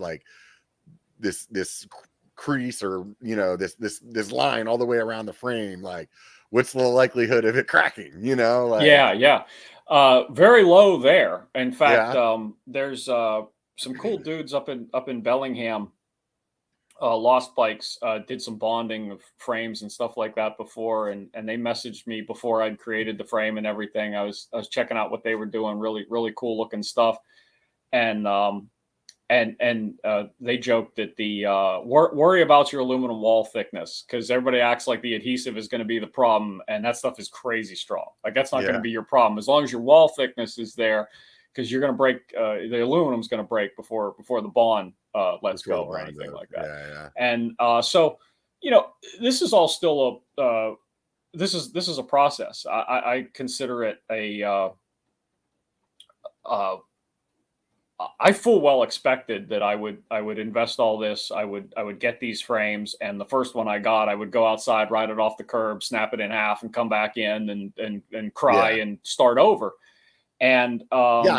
crease, or, this line all the way around the frame. Like, what's the likelihood of it cracking? Very low there. In fact, there's some cool dudes up in Bellingham. Lost Bikes did some bonding of frames and stuff like that before, and they messaged me before I'd created the frame and everything. I was checking out what they were doing, really, really cool looking stuff. And they joked that the worry about your aluminum wall thickness, because everybody acts like the adhesive is going to be the problem, and that stuff is crazy strong. Like, that's not going to be your problem as long as your wall thickness is there, because you're going to break, the aluminum's going to break before the bond lets go or anything like that. And so this is all still this is a process. I consider it I full well expected that I would invest all this. I would get these frames, and the first one I got, I would go outside, ride it off the curb, snap it in half, and come back in and cry and start over. And I'm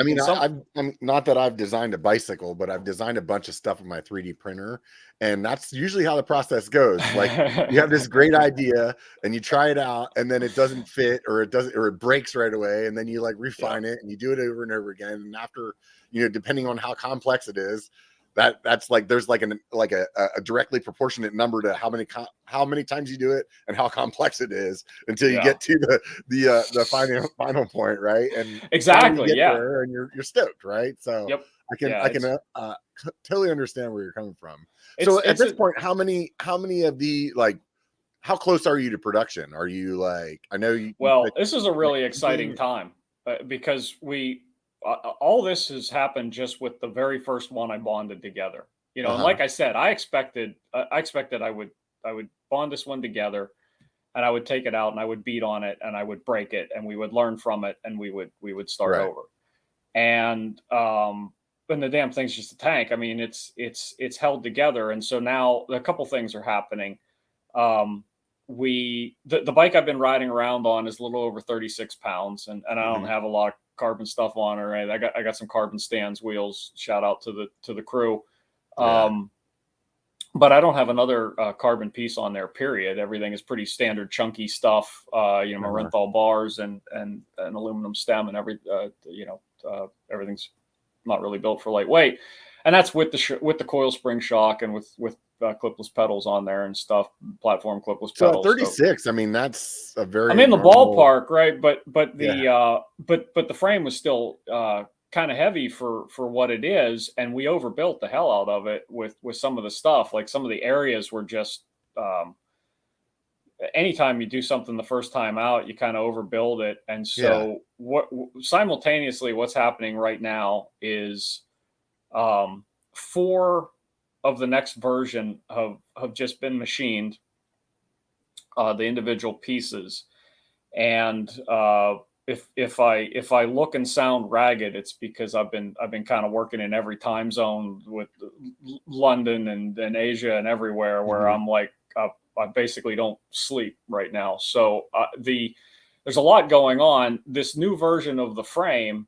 not that I've designed a bicycle, but I've designed a bunch of stuff with my 3D printer, and that's usually how the process goes. Like, you have this great idea and you try it out, and then it doesn't fit, or it breaks right away, and then you refine it, and you do it over and over again. And after, depending on how complex it is, that's there's a directly proportionate number to how many times you do it and how complex it is, until you get to the final point, right? And exactly, there, and you're stoked, right? So I can totally understand where you're coming from. So at this point, how many of the how close are you to production? Are you I know you? Well, this is a really exciting time because all this has happened just with the very first one I bonded together. And like I said, I expected I would bond this one together, and I would take it out and I would beat on it and I would break it, and we would learn from it, and we would start over. And the damn thing's just a tank. It's held together. And so now a couple things are happening. The bike I've been riding around on is a little over 36 pounds, and I don't have a lot of carbon stuff on it, right? I got some carbon stands wheels. Shout out to the crew. But I don't have another carbon piece on there, period. Everything is pretty standard chunky stuff. My Renthal bars and an aluminum stem, and everything's not really built for lightweight. And that's with the coil spring shock and with clipless pedals on there and stuff, platform clipless So pedals. at 36, I mean, that's a very I'm in the normal ballpark, right? But Yeah. the frame was still kind of heavy for what it is, and we overbuilt the hell out of it with some of the stuff. Like some of the areas were just anytime you do something the first time out, you kind of overbuild it. And so simultaneously what's happening right now is 4 of the next version have just been machined, the individual pieces. And if I look and sound ragged, it's because I've been kind of working in every time zone with London and Asia and everywhere, where I'm like, I basically don't sleep right now. So there's a lot going on. This new version of the frame,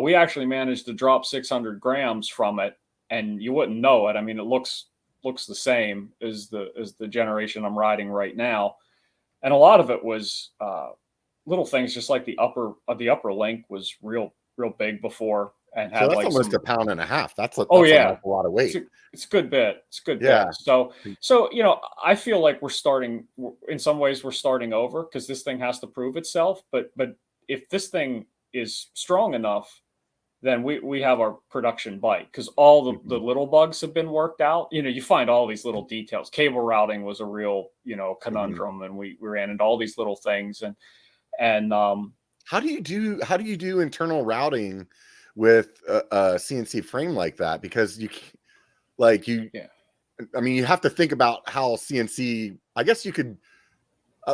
we actually managed to drop 600 grams from it, and you wouldn't know it. I mean, it looks the same as the generation I'm riding right now, and a lot of it was little things, just like the upper link was real big before, and had So that's like almost some. a pound and a half. That's an Yeah, awful lot of weight. it's a good bit. It's a good Yeah. bit. So I feel like in some ways we're starting over, because this thing has to prove itself. But if this thing is strong enough, then we have our production bike, because all the little bugs have been worked out. You find all these little details. Cable routing was a real conundrum, and we ran into all these little things. And how do you do internal routing with a CNC frame like that? Because I mean, you have to think about how CNC, I guess you could,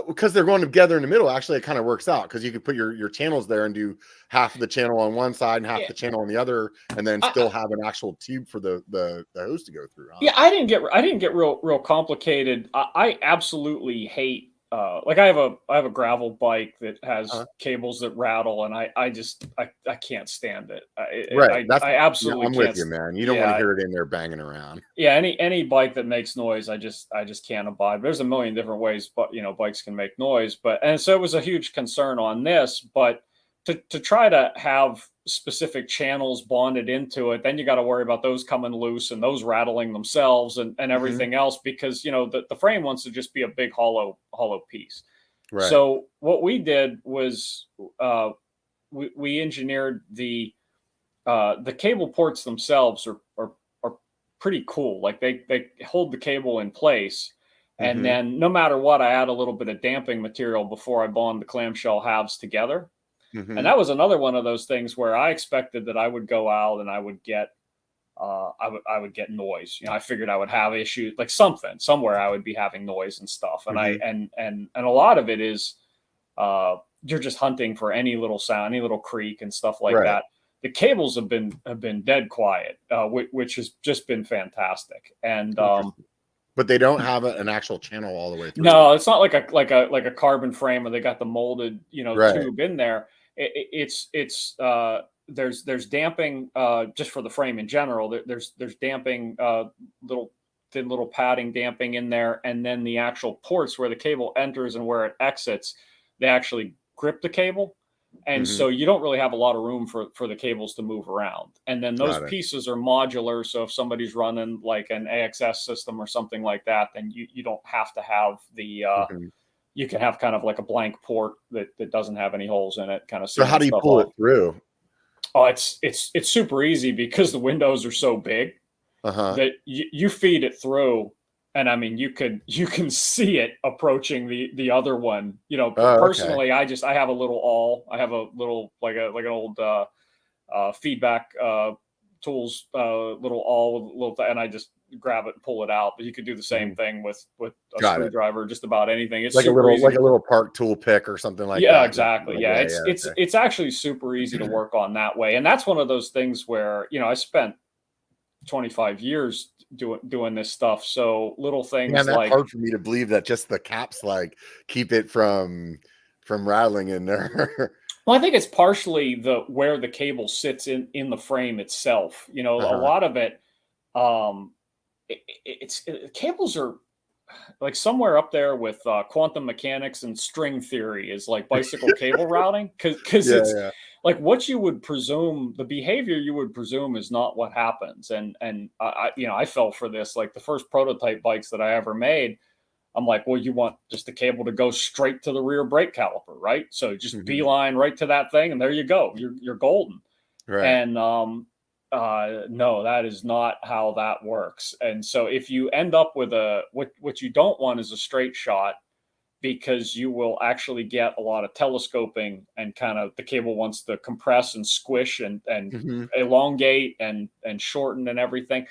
because they're going together in the middle. Actually, it kind of works out, because you could put your channels there and do half of the channel on one side and half the channel on the other, and then still have an actual tube for the hose to go through. Huh? Yeah, I didn't get real complicated. I absolutely hate. Like I have a gravel bike that has cables that rattle, and I can't stand it. I absolutely I'm can't. with you, man. You don't want to hear it in there banging around. Yeah, any bike that makes noise, I just can't abide. There's a million different ways, but bikes can make noise. And so it was a huge concern on this, but to try to have specific channels bonded into it, then you got to worry about those coming loose and those rattling themselves and everything else, because the frame wants to just be a big hollow piece. Right. So what we did was we engineered the cable ports themselves are pretty cool. Like they hold the cable in place. And then no matter what, I add a little bit of damping material before I bond the clamshell halves together. And that was another one of those things where I expected that I would go out and I would get noise. I figured I would have issues, like somewhere I would be having noise and stuff. And and a lot of it is you're just hunting for any little sound, any little creak and stuff like that. The cables have been dead quiet, which has just been fantastic. And but they don't have an actual channel all the way through. No, it's not like a carbon frame where they got the molded tube in there. It's there's damping just for the frame in general. There's damping, thin little padding damping in there, and then the actual ports where the cable enters and where it exits, they actually grip the cable. And so you don't really have a lot of room for the cables to move around. And then those pieces are modular. So if somebody's running like an AXS system or something like that, then you don't have to have the you can have kind of like a blank port that doesn't have any holes in it. Kind of. So how do you pull it through? Oh, it's super easy, because the windows are so big that you feed it through. And I mean, you can see it approaching the other one. Personally, I have a little awl. I have a little like an old feedback tools little awl with a little, and I just grab it and pull it out. But you could do the same thing with a screwdriver, just about anything. It's like a little park tool pick or something like that. Yeah, exactly. Yeah, it's actually super easy to work on that way. And that's one of those things where I spent 25 years doing this stuff. So little things that's hard for me to believe that just the caps keep it from rattling in there. Well, I think it's partially where the cable sits in the frame itself. A lot of it, cables are like somewhere up there with quantum mechanics and string theory is like bicycle cable routing, because like what you would presume, the behavior you would presume is not what happens. And I fell for this. Like the first prototype bikes that I ever made, I'm like, well, you want just the cable to go straight to the rear brake caliper, right? So just beeline right to that thing, and there you go. You're golden. Right. And no, that is not how that works. And so if you end up with what you don't want is a straight shot, because you will actually get a lot of telescoping, and kind of the cable wants to compress and squish and elongate and shorten and everything.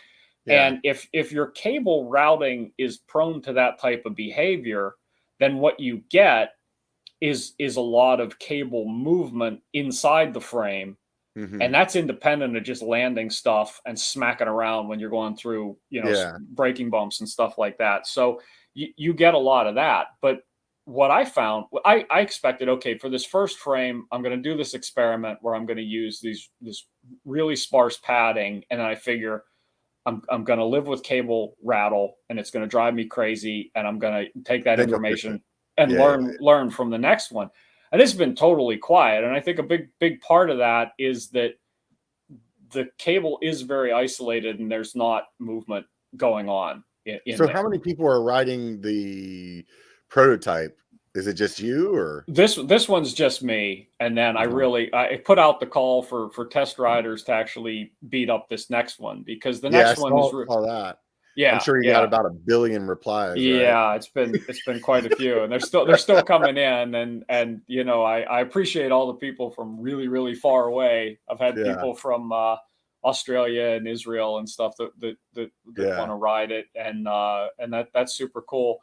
Yeah. And if your cable routing is prone to that type of behavior, then what you get is a lot of cable movement inside the frame. And that's independent of just landing stuff and smacking around when you're going through, braking bumps and stuff like that. So you get a lot of that. But what I found, I expected, okay, for this first frame, I'm going to do this experiment where I'm going to use this really sparse padding. And I figure I'm going to live with cable rattle, and it's going to drive me crazy. And I'm going to take that information and learn from the next one. And it's been totally quiet. And I think a big part of that is that the cable is very isolated and there's not movement going on. So how many people are riding the prototype? Is it just you, or this one's just me? And then I put out the call for test riders to actually beat up this next one, because the next one is all that. Yeah, I'm sure you got about 1 billion replies. Yeah, right? it's been quite a few, and they're still coming in, and I appreciate all the people from really, really far away. I've had people from Australia and Israel and stuff that want to ride it, and that's super cool.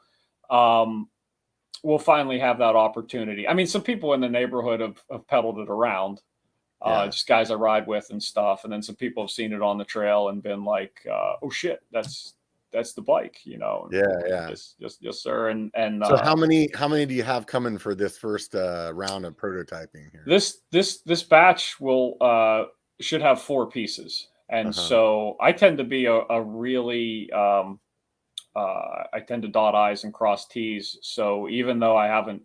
We'll finally have that opportunity. I mean, some people in the neighborhood have pedaled it around, just guys I ride with and stuff, and then some people have seen it on the trail and been like, "Oh shit, that's the bike," Yes, sir. And so how many do you have coming for this first round of prototyping here? This batch should have 4 pieces, and so I tend to be a really I tend to dot I's and cross T's. So even though I haven't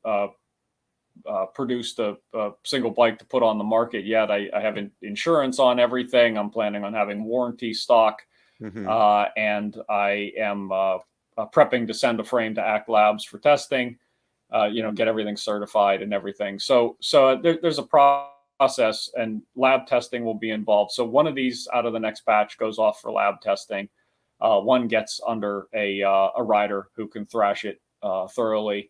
produced a single bike to put on the market yet, I have insurance on everything. I'm planning on having warranty stock. And I am prepping to send a frame to ACT Labs for testing, get everything certified and everything. So there's a process, and lab testing will be involved. So one of these out of the next batch goes off for lab testing. One gets under a rider who can thrash it thoroughly,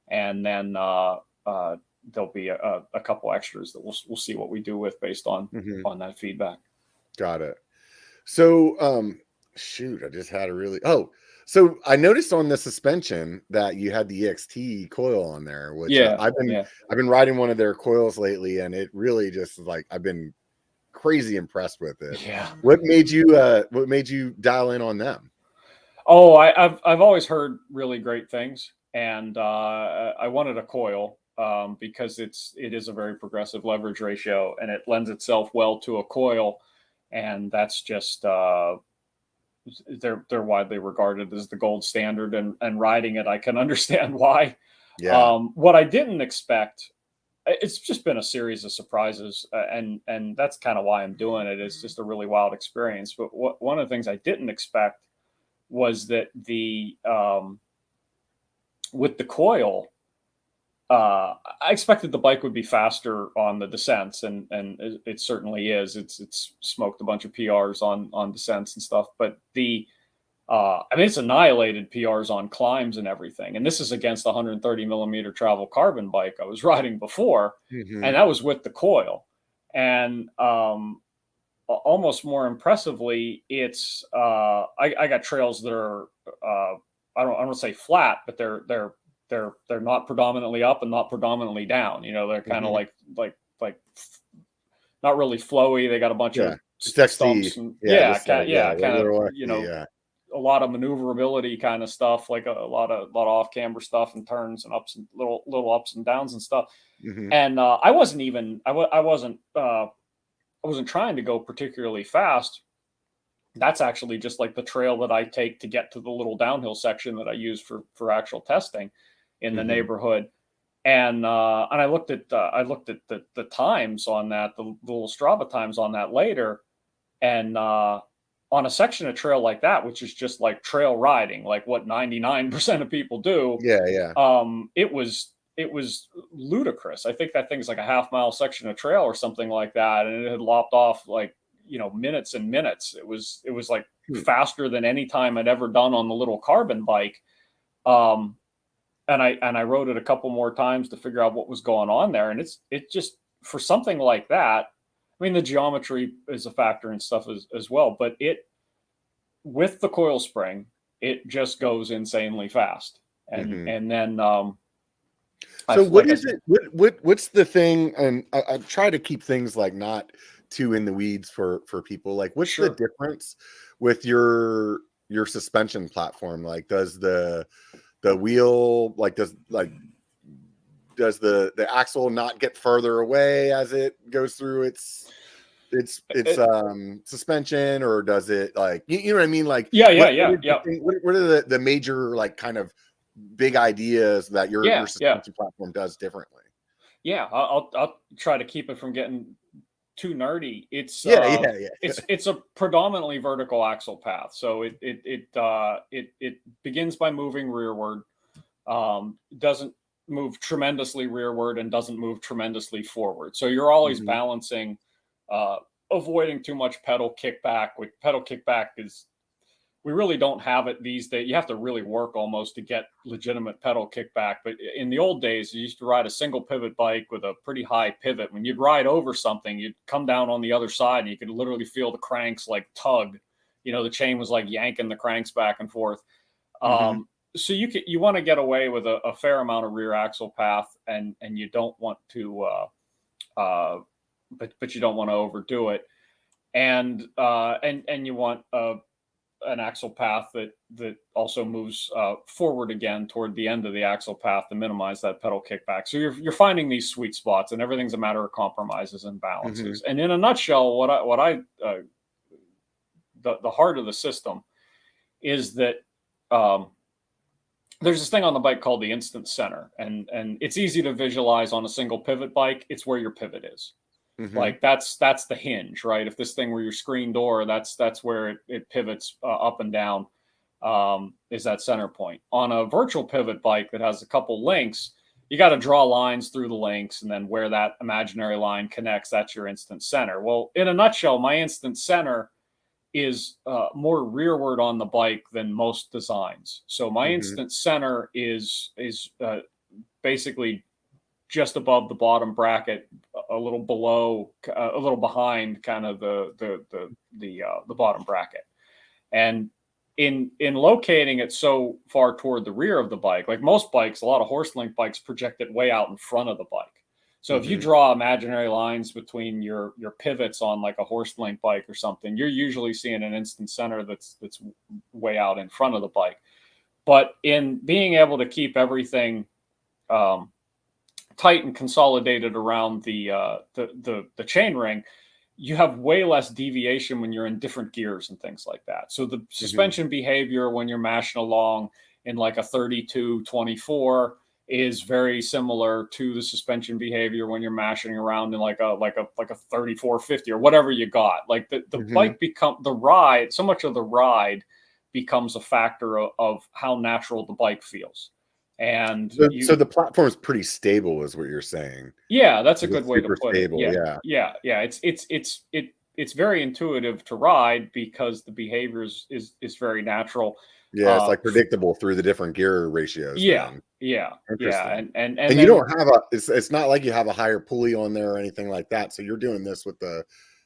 and then there'll be a couple extras that we'll see what we do with based on that feedback. Got it. So, shoot, I just had so I noticed on the suspension that you had the EXT coil on there, which I've been riding one of their coils lately, and it really just like, I've been crazy impressed with it. Yeah. What made you dial in on them? Oh, I've always heard really great things, and I wanted a coil because it is a very progressive leverage ratio, and it lends itself well to a coil. And that's just they're widely regarded as the gold standard, and riding it, I can understand why. What I didn't expect, it's just been a series of surprises, and that's kind of why I'm doing it. It's just a really wild experience. But one of the things I didn't expect was that with the coil, I expected the bike would be faster on the descents, and it certainly is. It's smoked a bunch of PRs on descents and stuff, but it's annihilated PRs on climbs and everything. And this is against the 130 millimeter travel carbon bike I was riding before, and that was with the coil. And almost more impressively, it's I got trails that are I don't want to say flat, but they're not predominantly up and not predominantly down. They're kind of like not really flowy. They got a bunch of stumps and a lot of maneuverability kind of stuff, like a lot of off camber stuff and turns and ups and little ups and downs and stuff. And I wasn't trying to go particularly fast. That's actually just like the trail that I take to get to the little downhill section that I use for actual testing in the neighborhood. And I looked at the times on that, the little Strava times on that later, and on a section of trail like that, which is just like trail riding, like what 99% of people do, Yeah. it was ludicrous. I think that thing's like a half-mile section of trail or something like that, and it had lopped off like, minutes and minutes. It was like faster than any time I'd ever done on the little carbon bike. And I rode it a couple more times to figure out what was going on there. And it just, for something like that, I mean, the geometry is a factor and stuff as well, but with the coil spring, it just goes insanely fast. And then, so what's the thing? And I try to keep things like not too in the weeds for people. Like, what's the difference with your suspension platform? Like, does the wheel, like, does the axle not get further away as it goes through its suspension, or does it, like, you know what I mean? Like, what are the major, like, kind of big ideas that your suspension platform does differently? I'll try to keep it from getting too nerdy. It's it's a predominantly vertical axle path. So it begins by moving rearward, doesn't move tremendously rearward, and doesn't move tremendously forward. So you're always balancing, avoiding too much pedal kickback. With pedal kickback we really don't have it these days. You have to really work almost to get legitimate pedal kickback. But in the old days, you used to ride a single pivot bike with a pretty high pivot. When you'd ride over something, you'd come down on the other side and you could literally feel the cranks like tug. The chain was like yanking the cranks back and forth. So you want to get away with a fair amount of rear axle path, and you don't want to, but you don't want to overdo it. And you want an axle path that also moves forward again toward the end of the axle path to minimize that pedal kickback. So you're finding these sweet spots, and everything's a matter of compromises and balances. And in a nutshell, the heart of the system is that there's this thing on the bike called the instant center, and it's easy to visualize on a single pivot bike. It's where your pivot is. Like that's the hinge, right? If this thing were your screen door, that's where it pivots up and down, is that center point. On a virtual pivot bike that has a couple links, you got to draw lines through the links, and then where that imaginary line connects, that's your instant center. Well, in a nutshell, my instant center is more rearward on the bike than most designs. So my instant center is basically just above the bottom bracket, a little below, a little behind kind of the bottom bracket. And in locating it so far toward the rear of the bike, like most bikes, a lot of horse link bikes project it way out in front of the bike. So if you draw imaginary lines between your pivots on like a horse link bike or something, you're usually seeing an instant center that's way out in front of the bike. But in being able to keep everything tight and consolidated around the chain ring, you have way less deviation when you're in different gears and things like that. So the suspension behavior when you're mashing along in like a 32-24 is very similar to the suspension behavior when you're mashing around in like a 34-50 or whatever you got. Like the bike so much of the ride becomes a factor of how natural the bike feels. And so the platform is pretty stable, is what you're saying. Yeah, that's a good way to put it. Yeah. It's very intuitive to ride because the behavior is very natural. Yeah, it's like predictable through the different gear ratios. Yeah. And And you don't have it's not like you have a higher pulley on there or anything like that. So you're doing this with the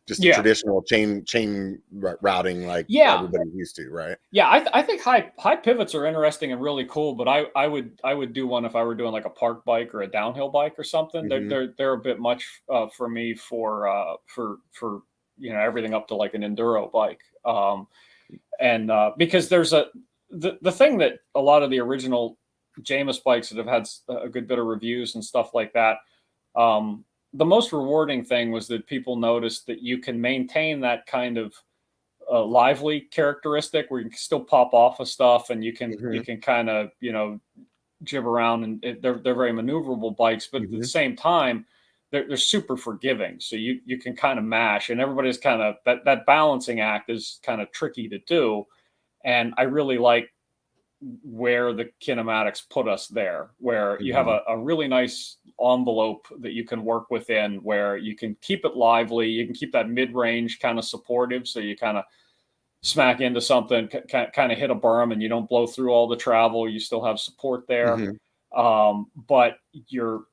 traditional chain routing like everybody's used to, right? Yeah, I think high pivots are interesting and really cool, but I would do one if I were doing like a park bike or a downhill bike or something. They're a bit much for me for everything up to like an enduro bike. Because there's the thing that a lot of the original Jamis bikes that have had a good bit of reviews and stuff like that, the most rewarding thing was that people noticed that you can maintain that kind of lively characteristic where you can still pop off of stuff, and you can kind of jib around, and they're very maneuverable bikes, but at the same time, they're super forgiving. So you can kind of mash, and everybody's kind of that balancing act is kind of tricky to do. And I really like where the kinematics put us there, where you have a really nice envelope that you can work within, where you can keep it lively, you can keep that mid-range kind of supportive, so you kind of smack into something, kind of hit a berm, and you don't blow through all the travel. You still have support there, but you're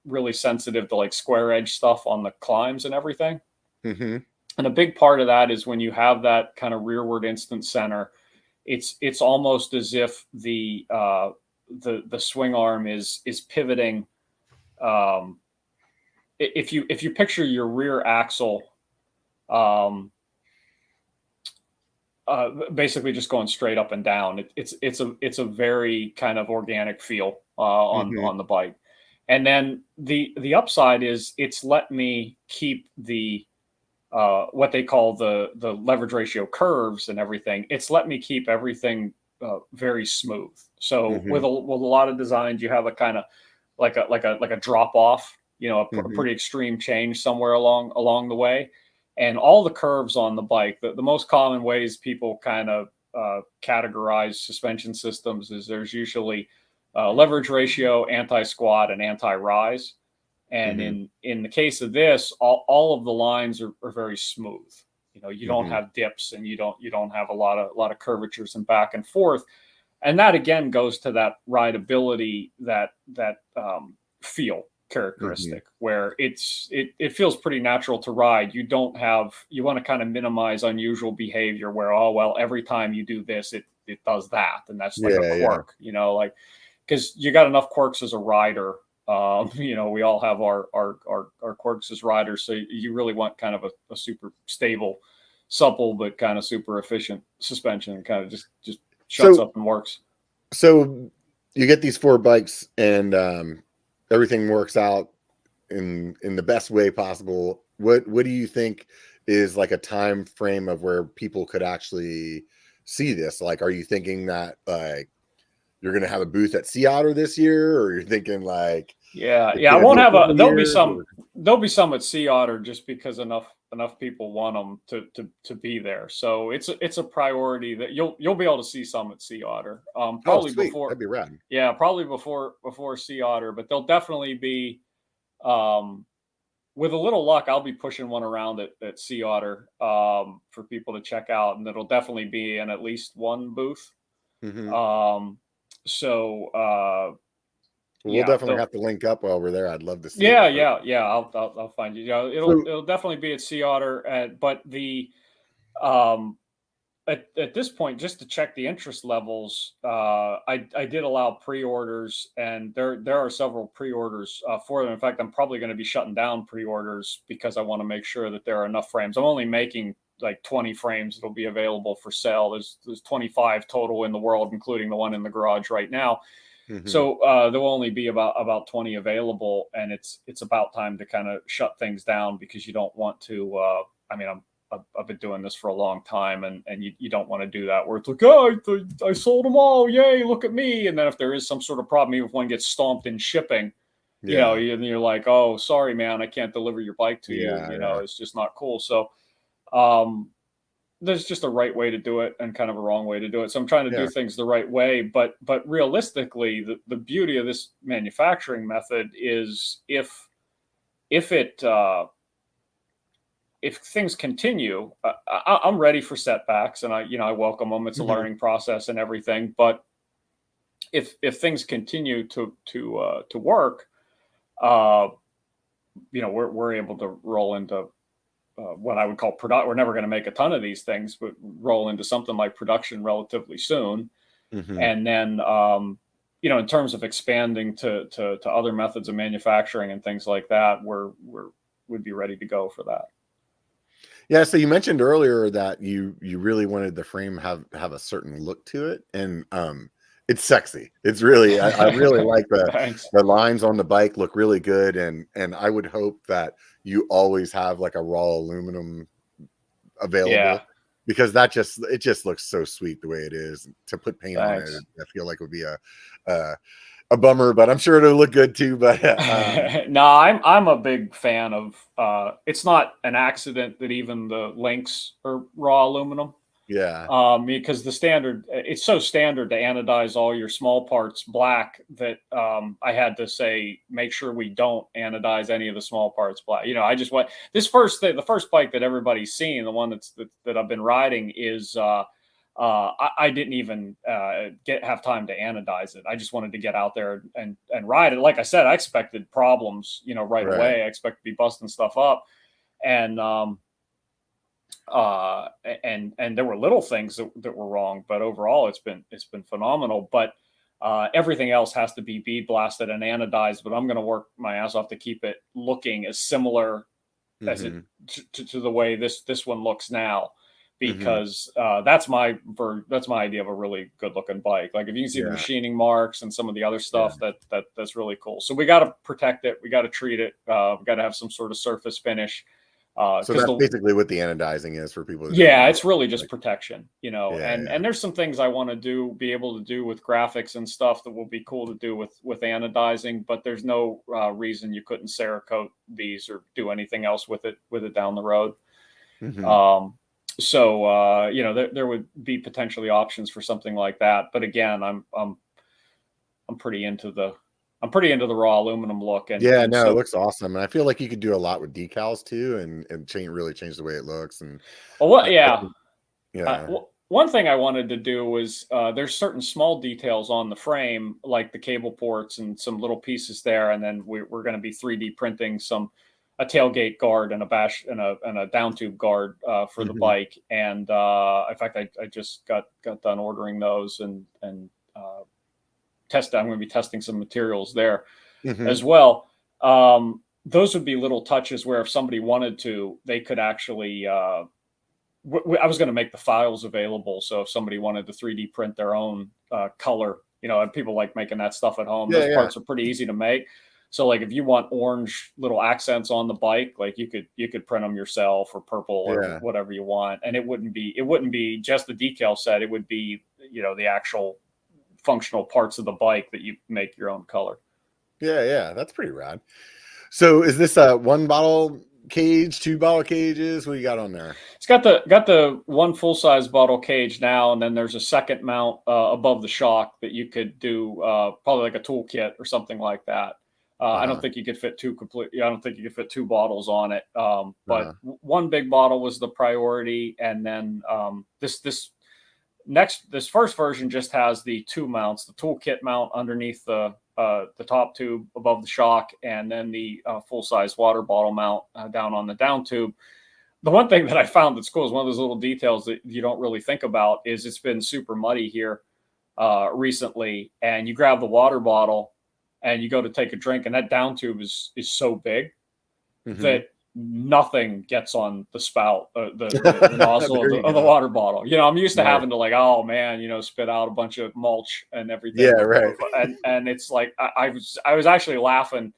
really sensitive to like square edge stuff on the climbs and everything. And a big part of that is when you have that kind of rearward instant center, it's almost as if the swing arm is pivoting. If you picture your rear axle, basically just going straight up and down, it's a very kind of organic feel on the bike. And then the upside is it's let me keep the what they call the leverage ratio curves and everything. It's let me keep everything very smooth. So with a lot of designs, you have a kind of like a drop off, a pretty extreme change somewhere along the way. And all the curves on the bike, the most common ways people kind of categorize suspension systems is there's usually leverage ratio, anti-squat, and anti-rise. And in the case of this, all of the lines are very smooth. You don't have dips, and you don't have a lot of curvatures and back and forth. And that again goes to that rideability, that feel characteristic, where it feels pretty natural to ride. You want to kind of minimize unusual behavior where, oh well, every time you do this, it does that, and that's like a quirk, like, because you got enough quirks as a rider. We all have our quirks as riders, so you really want kind of a super stable, supple, but kind of super efficient suspension, and kind of just shuts up and works. So you get these 4 bikes, and everything works out in the best way possible. What do you think is like a time frame of where people could actually see this? Like, are you thinking that like you're going to have a booth at Sea Otter this year, or you're thinking like, I won't have there'll be some at Sea Otter, just because enough people want them to be there. So it's a priority that you'll be able to see some at Sea Otter. Probably before, that'd be rad. Yeah, probably before Sea Otter, but there'll definitely be, with a little luck, I'll be pushing one around at Sea Otter for people to check out, and it'll definitely be in at least one booth. We'll definitely have to link up while we're there. I'd love to see. I'll find you. It'll definitely be at Sea Otter. But the at this point, just to check the interest levels, I did allow pre-orders, and there are several pre-orders for them. In fact, I'm probably going to be shutting down pre-orders because I want to make sure that there are enough frames. I'm only making like 20 frames that'll be available for sale. There's 25 total in the world, including the one in the garage right now. So there will only be about 20 available, and it's about time to kind of shut things down, because you don't want to. I've been doing this for a long time, and you don't want to do that where it's like, oh, I sold them all, yay, look at me. And then if there is some sort of problem, even if one gets stomped in shipping, you're like, oh, sorry, man, I can't deliver your bike to you. It's just not cool. So there's just a right way to do it and kind of a wrong way to do it. So I'm trying to do things the right way, but realistically, the beauty of this manufacturing method is if things continue, I'm ready for setbacks, and I welcome them. It's a learning process and everything. But if things continue to work, we're able to roll into what I would call product. We're never going to make a ton of these things, but roll into something like production relatively soon. And then, in terms of expanding to other methods of manufacturing and things like that, we'd be ready to go for that. Yeah. So you mentioned earlier that you really wanted the frame have a certain look to it, and it's sexy. It's really, I really like the lines on the bike look really good. And I would hope that you always have like a raw aluminum available. because it just looks so sweet the way it is. To put paint on it, I feel like would be a bummer, but I'm sure it'll look good too. But no, I'm a big fan of. It's not an accident that even the links are raw aluminum. Yeah. Because it's so standard to anodize all your small parts black that I had to say, make sure we don't anodize any of the small parts black. I just want the first bike that everybody's seen, the one that I've been riding is. I didn't even have time to anodize it. I just wanted to get out there and ride it. Like I said, I expected problems, right away. I expected to be busting stuff up, and there were little things that were wrong, but overall it's been phenomenal. But everything else has to be bead blasted and anodized. But I'm going to work my ass off to keep it looking as similar as it to the way this one looks now. Because that's my idea of a really good looking bike. Like if you can see the machining marks and some of the other stuff, that's really cool. So we got to protect it. We got to treat it. We got to have some sort of surface finish. So that's basically what the anodizing is for people. It's really just protection, and there's some things I want to be able to do with graphics and stuff that will be cool to do with anodizing, but there's no reason you couldn't Cerakote these or do anything else with it down the road. So there would be potentially options for something like that. But again, I'm pretty into the raw aluminum look. And it looks awesome. And I feel like you could do a lot with decals too, and really change the way it looks. And one thing I wanted to do was there's certain small details on the frame, like the cable ports and some little pieces there, and then we're going to be 3D printing a tailgate guard and a bash and a down tube guard for the bike. And in fact, I just got done ordering those and I'm going to be testing some materials there as well. Those would be little touches where if somebody wanted to, they could actually, I was going to make the files available. So if somebody wanted to 3D print their own color, and people like making that stuff at home, those parts are pretty easy to make. So like if you want orange little accents on the bike, like you could print them yourself, or purple or whatever you want. And it wouldn't be just the decal set. It would be, the actual functional parts of the bike that you make your own color. Yeah. That's pretty rad. So is this a 1 bottle cage, 2 bottle cages? What you got on there? It's got the 1 full-size bottle cage now, and then there's a second mount above the shock that you could do probably like a toolkit or something like that. I don't think you could fit 2 bottles on it. But 1 big bottle was the priority. And then this first version just has the 2 mounts, the toolkit mount underneath the top tube above the shock, and then the full-size water bottle mount down on the down tube. The one thing that I found that's cool is one of those little details that you don't really think about is it's been super muddy here recently, and you grab the water bottle and you go to take a drink, and that down tube is so big that nothing gets on the spout, the nozzle of the water bottle. I'm used to having to spit out a bunch of mulch and everything. Yeah, right. And it's like I was actually laughing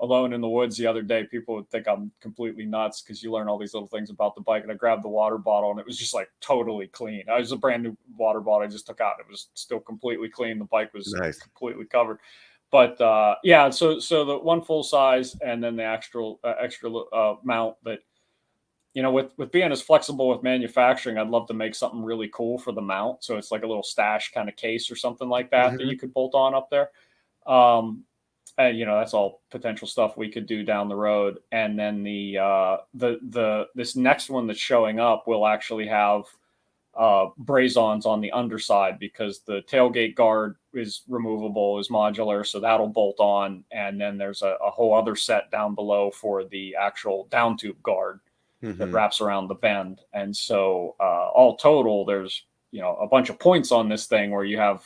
alone in the woods the other day. People would think I'm completely nuts because you learn all these little things about the bike. And I grabbed the water bottle, and it was just like totally clean. It was a brand new water bottle I just took out. It was still completely clean. The bike was completely covered. But so the 1 full size, and then the extra mount. But with being as flexible with manufacturing, I'd love to make something really cool for the mount. So it's like a little stash kind of case or something like that that you could bolt on up there. And that's all potential stuff we could do down the road. And then this next one that's showing up will actually have braze-ons on the underside, because the tailgate guard is removable, is modular, so that'll bolt on. And then there's a whole other set down below for the actual down tube guard that wraps around the bend. And so all total, there's a bunch of points on this thing where you have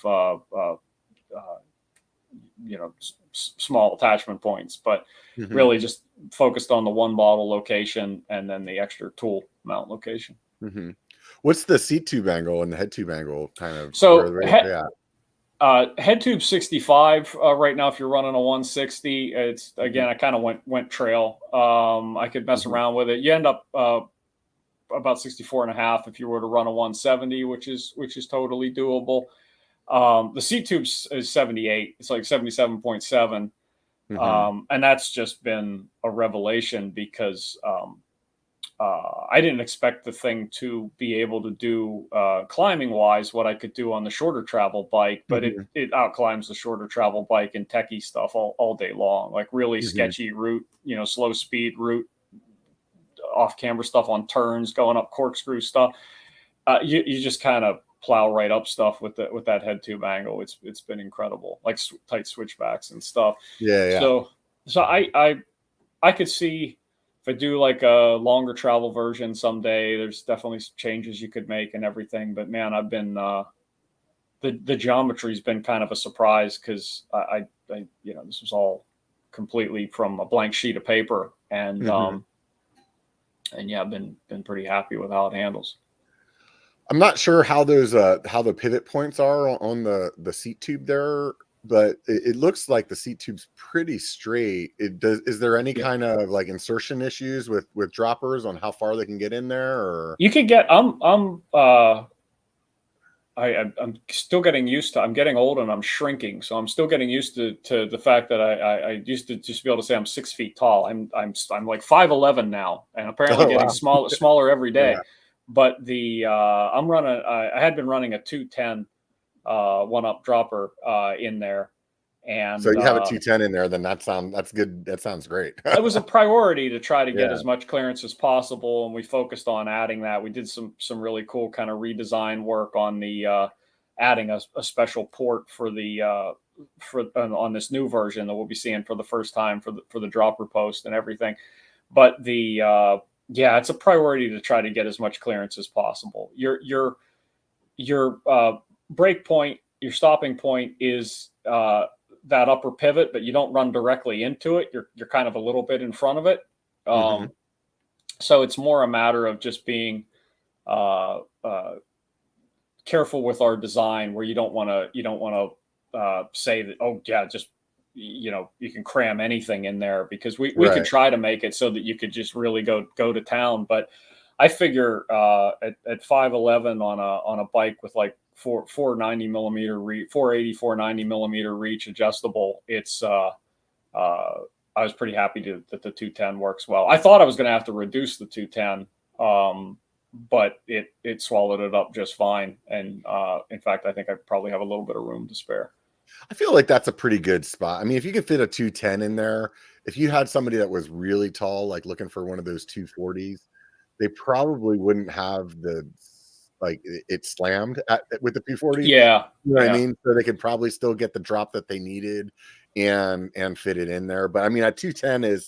small attachment points, but really just focused on the 1 bottle location and then the extra tool mount location. What's the seat tube angle and the head tube angle kind of? So head tube 65 right now. If you're running a 160, it's again, I kind of went trail. I could mess around with it. You end up about 64 and a half if you were to run a 170, which is totally doable. The seat tube is 78. It's like 77.7. And that's just been a revelation because I didn't expect the thing to be able to do climbing wise what I could do on the shorter travel bike, but it out climbs the shorter travel bike and techie stuff all day long, like really sketchy route, slow speed route, off camera stuff on turns, going up corkscrew stuff. You just kind of plow right up stuff with that head tube angle. It's been incredible, like tight switchbacks and stuff. Yeah. So I could see if I do like a longer travel version someday, there's definitely changes you could make and everything. But man, I've been the geometry's been kind of a surprise because I this was all completely from a blank sheet of paper, and yeah, I've been pretty happy with how it handles. I'm not sure how those how the pivot points are on the seat tube there, but it looks like the seat tube's pretty straight. Is there any kind of like insertion issues with droppers on how far they can get in there? Or you can get I'm still getting used to. I'm getting old and I'm shrinking, so I'm still getting used to the fact that I used to just be able to say I'm 6 feet tall. I'm like 5'11" now, and apparently getting smaller every day. Yeah. But I had been running a 210 one-up dropper in there, and so you have a 210 in there. Then that's good. That sounds great. It was a priority to try to get as much clearance as possible, and we focused on adding that. We did some really cool kind of redesign work on the adding a special port for the on this new version that we'll be seeing for the first time for the dropper post and everything. But it's a priority to try to get as much clearance as possible. Your break point, your stopping point is that upper pivot, but you don't run directly into it. You're kind of a little bit in front of it. So it's more a matter of just being careful with our design, where you don't want to say that, just you can cram anything in there, because we could try to make it so that you could just really go to town. But I figure at 5'11" on a bike with like 490 millimeter reach, 490 millimeter reach adjustable, it's I was pretty happy that the 210 works well. I thought I was going to have to reduce the 210, but it swallowed it up just fine. And in fact, I think I probably have a little bit of room to spare. I feel like that's a pretty good spot. I mean, if you could fit a 210 in there, if you had somebody that was really tall, like looking for one of those 240s, they probably wouldn't have it slammed with the 240. Yeah. You know what I mean? So they could probably still get the drop that they needed and fit it in there. But I mean, a 210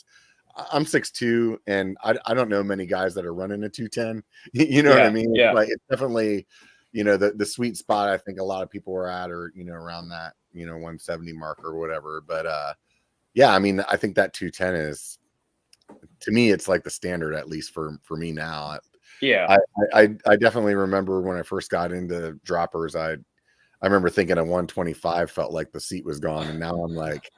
I'm 6'2", and I don't know many guys that are running a 210. You know what I mean? Yeah. Like, it's definitely, the sweet spot I think a lot of people are at, or, around that, 170 mark or whatever. But I mean, I think that 210 is, to me, it's like the standard, at least for me now. Yeah. I definitely remember when I first got into droppers, I remember thinking a 125 felt like the seat was gone. And now I'm like,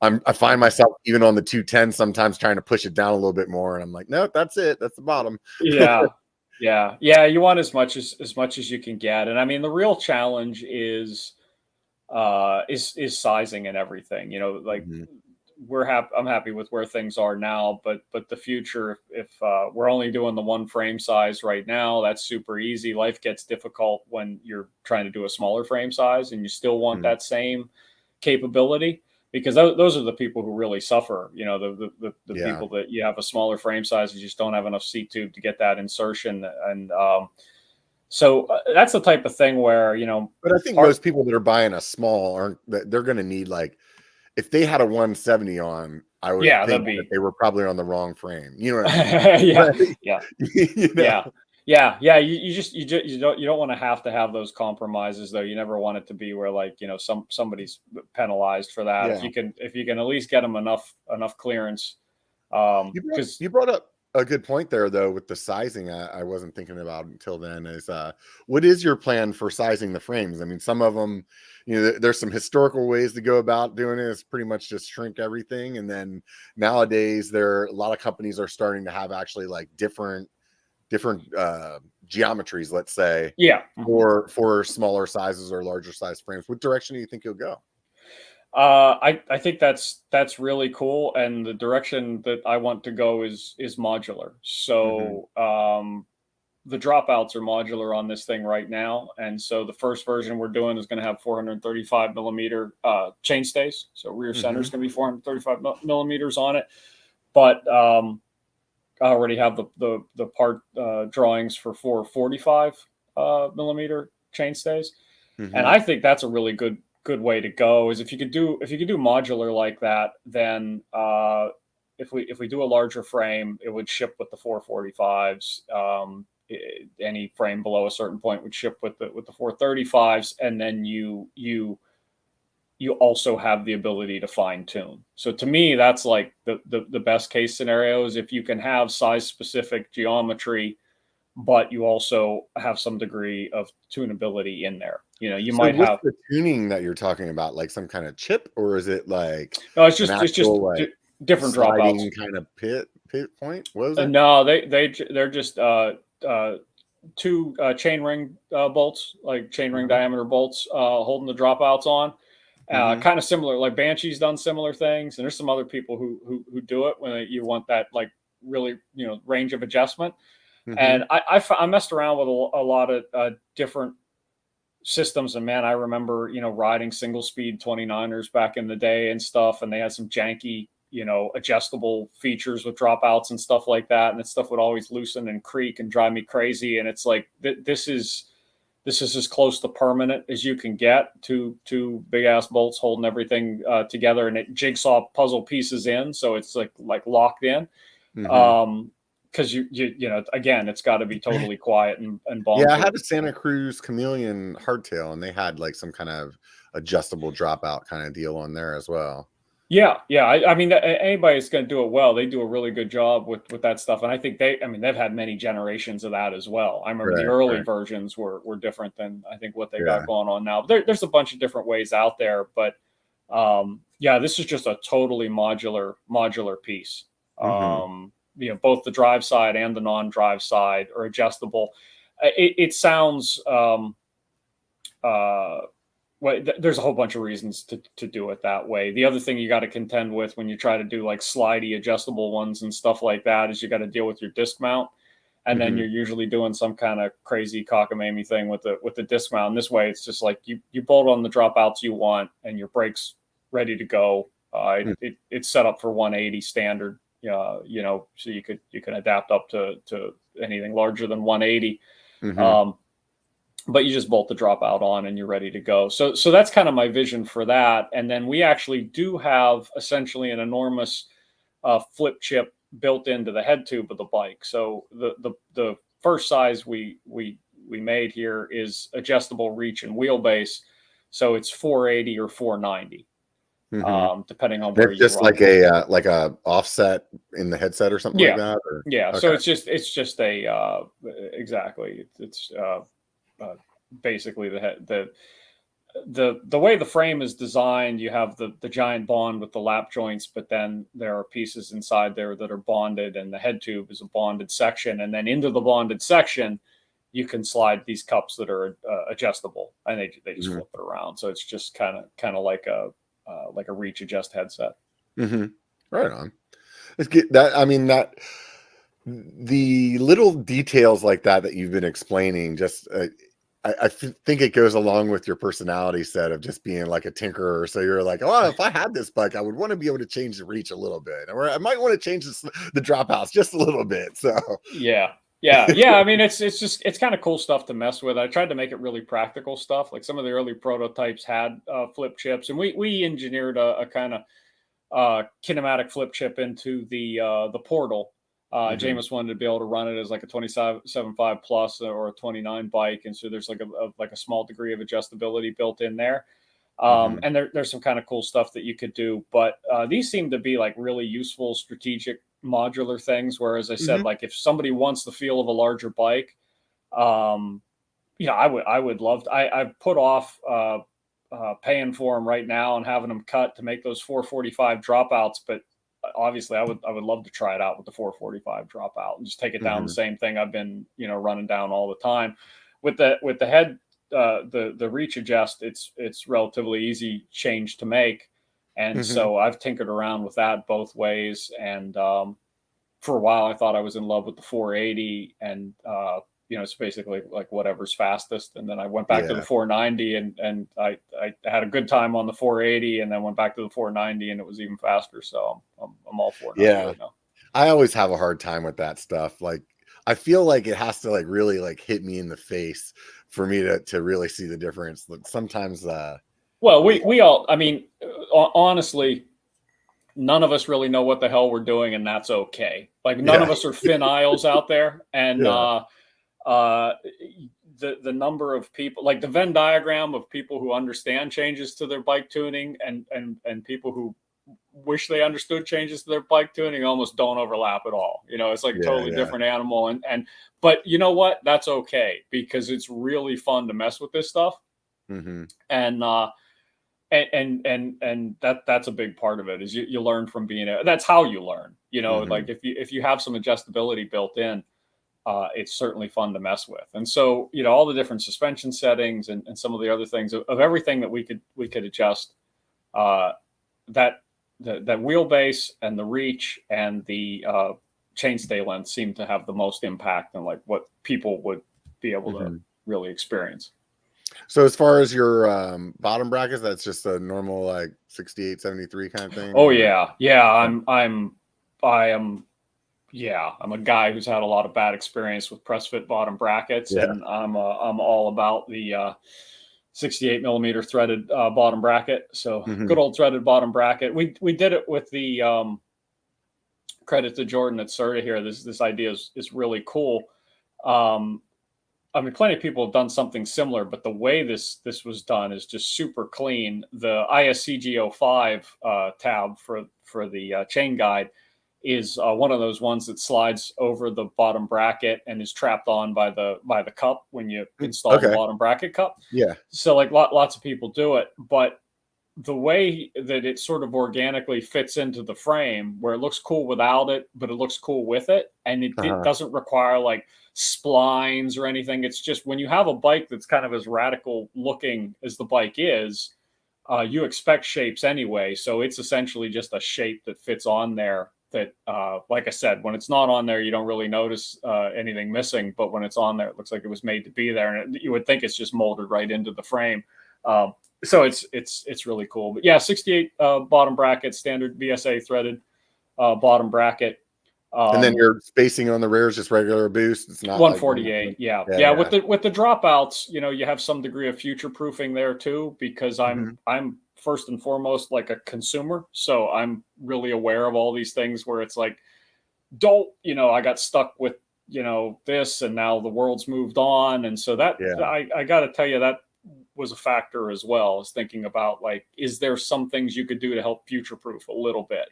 I find myself even on the 210 sometimes trying to push it down a little bit more. And I'm like, no, that's it. That's the bottom. Yeah. You want as much as you can get. And I mean, the real challenge is sizing and everything, like I'm happy with where things are now, but the future, if we're only doing the one frame size right now, that's super easy. Life gets difficult when you're trying to do a smaller frame size and you still want that same capability, because those are the people who really suffer. The people that you have a smaller frame size, you just don't have enough seat tube to get that insertion. And so that's the type of thing where, but I think most people that are buying a small they're going to need, like, if they had a 170 on, I would think that they were probably on the wrong frame. You know what I mean? Yeah. You don't want to have those compromises, though. You never want it to be where, like, somebody's penalized for that. Yeah. If you can at least get them enough clearance. You brought up a good point there, though, with the sizing. I wasn't thinking about until then. Is what is your plan for sizing the frames? I mean, some of them, there's some historical ways to go about doing it. It's pretty much just shrink everything, and then nowadays a lot of companies are starting to have actually like different different geometries, let's say, Yeah. for smaller sizes or larger size frames. What direction do you think you'll go? I think that's really cool, and the direction that I want to go is modular. So the dropouts are modular on this thing right now, and so the first version we're doing is going to have 435 millimeter chain stays. So rear center is going to be 435 millimeters on it, but I already have the part drawings for 445 millimeter chain stays, and I think that's a really good way to go. Is if you could do modular like that, then if we do a larger frame, it would ship with the 445s. Any frame below a certain point would ship with the 435s, and then you also have the ability to fine tune. So to me, that's like the best case scenario is if you can have size specific geometry, but you also have some degree of tunability in there. You know, you might have the tuning that you're talking about, like some kind of chip, or is it like no? It's just like different dropouts kind of pit point. What was it? No, they're just two chain ring bolts, like chain ring diameter bolts, holding the dropouts on. Kind of similar, like Banshee's done similar things, and there's some other people who do it when you want that like really range of adjustment. And I messed around with a lot of different systems, and man, I remember riding single speed 29ers back in the day and stuff, and they had some janky adjustable features with dropouts and stuff like that, and that stuff would always loosen and creak and drive me crazy. And it's like this is as close to permanent as you can get. Two big ass bolts holding everything together, and it jigsaw puzzle pieces in, so it's like locked in. Because again, it's got to be totally quiet and bonkers. Yeah, I had a Santa Cruz Chameleon hardtail, and they had like some kind of adjustable dropout kind of deal on there as well. Yeah. I mean, anybody that's going to do it well, they do a really good job with that stuff. And I think they've had many generations of that as well. I remember the early versions were different than I think what they got going on now. There's a bunch of different ways out there, but this is just a totally modular piece. Both the drive side and the non-drive side are adjustable. It sounds there's a whole bunch of reasons to do it that way. The other thing you got to contend with when you try to do like slidey adjustable ones and stuff like that is you got to deal with your disc mount, and then you're usually doing some kind of crazy cockamamie thing with the disc mount. And this way, it's just like you bolt on the dropouts you want, and your brake's ready to go. It's set up for 180 standard. So you can adapt up to anything larger than 180. But you just bolt the dropout on and you're ready to go. So that's kind of my vision for that. And then we actually do have essentially an enormous flip chip built into the head tube of the bike. So the first size we made here is adjustable reach and wheelbase. So it's 480 or 490. Depending on where it's just like a offset in the headset or something like that. Or? Okay. So it's just a exactly. It's basically the way the frame is designed. You have the giant bond with the lap joints, but then there are pieces inside there that are bonded, and the head tube is a bonded section. And then into the bonded section, you can slide these cups that are adjustable, and they just flip it around. So it's just kind of like a reach adjust headset. Right on. It's good. That the little details like that you've been explaining, just I think it goes along with your personality set of just being like a tinkerer. So you're like, oh, if I had this bike, I would want to be able to change the reach a little bit, or I might want to change the dropouts just a little bit. So yeah. I mean, it's kind of cool stuff to mess with. I tried to make it really practical stuff. Like some of the early prototypes had flip chips, and we engineered a kind of kinematic flip chip into the portal. Jameis wanted to be able to run it as like a 27.5 plus or a 29 bike, and so there's like a small degree of adjustability built in there. And there's some kind of cool stuff that you could do, but these seem to be like really useful, strategic, modular things. Where, as I said, like if somebody wants the feel of a larger bike, I would love to. I've put off paying for them right now and having them cut to make those 445 dropouts, but obviously I would love to try it out with the 445 dropout and just take it down the same thing I've been, running down all the time. With the head, the reach adjust, it's relatively easy change to make. And so I've tinkered around with that both ways. And for a while, I thought I was in love with the 480, and it's basically like whatever's fastest. And then I went back to the 490, and I had a good time on the 480, and then went back to the 490, and it was even faster. So I'm all 490 right now. I always have a hard time with that stuff. Like, I feel like it has to like really like hit me in the face for me to really see the difference. Like sometimes, well, we all, I mean, honestly, none of us really know what the hell we're doing, and that's okay. Like none of us are Finn Isles out there, and the number of people, like the Venn diagram of people who understand changes to their bike tuning and people who wish they understood changes to their bike tuning almost don't overlap at all. It's like a totally different animal. But you know what? That's okay, because it's really fun to mess with this stuff. And that's a big part of it, is you learn from that's how you learn, like if you have some adjustability built in, it's certainly fun to mess with. And so, all the different suspension settings and some of the other things of everything that we could adjust, that wheelbase and the reach and the chainstay length seem to have the most impact on like what people would be able to really experience. So as far as your bottom brackets, that's just a normal like 68, 73 kind of thing? Oh yeah. I'm a guy who's had a lot of bad experience with press fit bottom brackets, and I'm all about the 68 millimeter threaded bottom bracket. So good old threaded bottom bracket. We did it with the credit to Jordan at Serta here. This idea is really cool. I mean, plenty of people have done something similar, but the way this was done is just super clean. The ISCG05 tab for the chain guide is one of those ones that slides over the bottom bracket and is trapped on by the cup when you install the bottom bracket cup. Yeah. So like lots of people do it, but the way that it sort of organically fits into the frame, where it looks cool without it, but it looks cool with it, and it doesn't require like splines or anything. It's just, when you have a bike that's kind of as radical looking as the bike is, you expect shapes anyway. So it's essentially just a shape that fits on there that, like I said, when it's not on there, you don't really notice anything missing. But when it's on there, it looks like it was made to be there. And you would think it's just molded right into the frame. So it's really cool. But yeah, 68 bottom bracket, standard BSA threaded bottom bracket. And then your spacing on the rear is just regular boost. It's not 148. Like, yeah. With the dropouts, you have some degree of future proofing there too, because I'm first and foremost like a consumer, so I'm really aware of all these things where it's like, I got stuck with this, and now the world's moved on, and so that I got to tell you, that was a factor as well, as thinking about like, is there some things you could do to help future proof a little bit?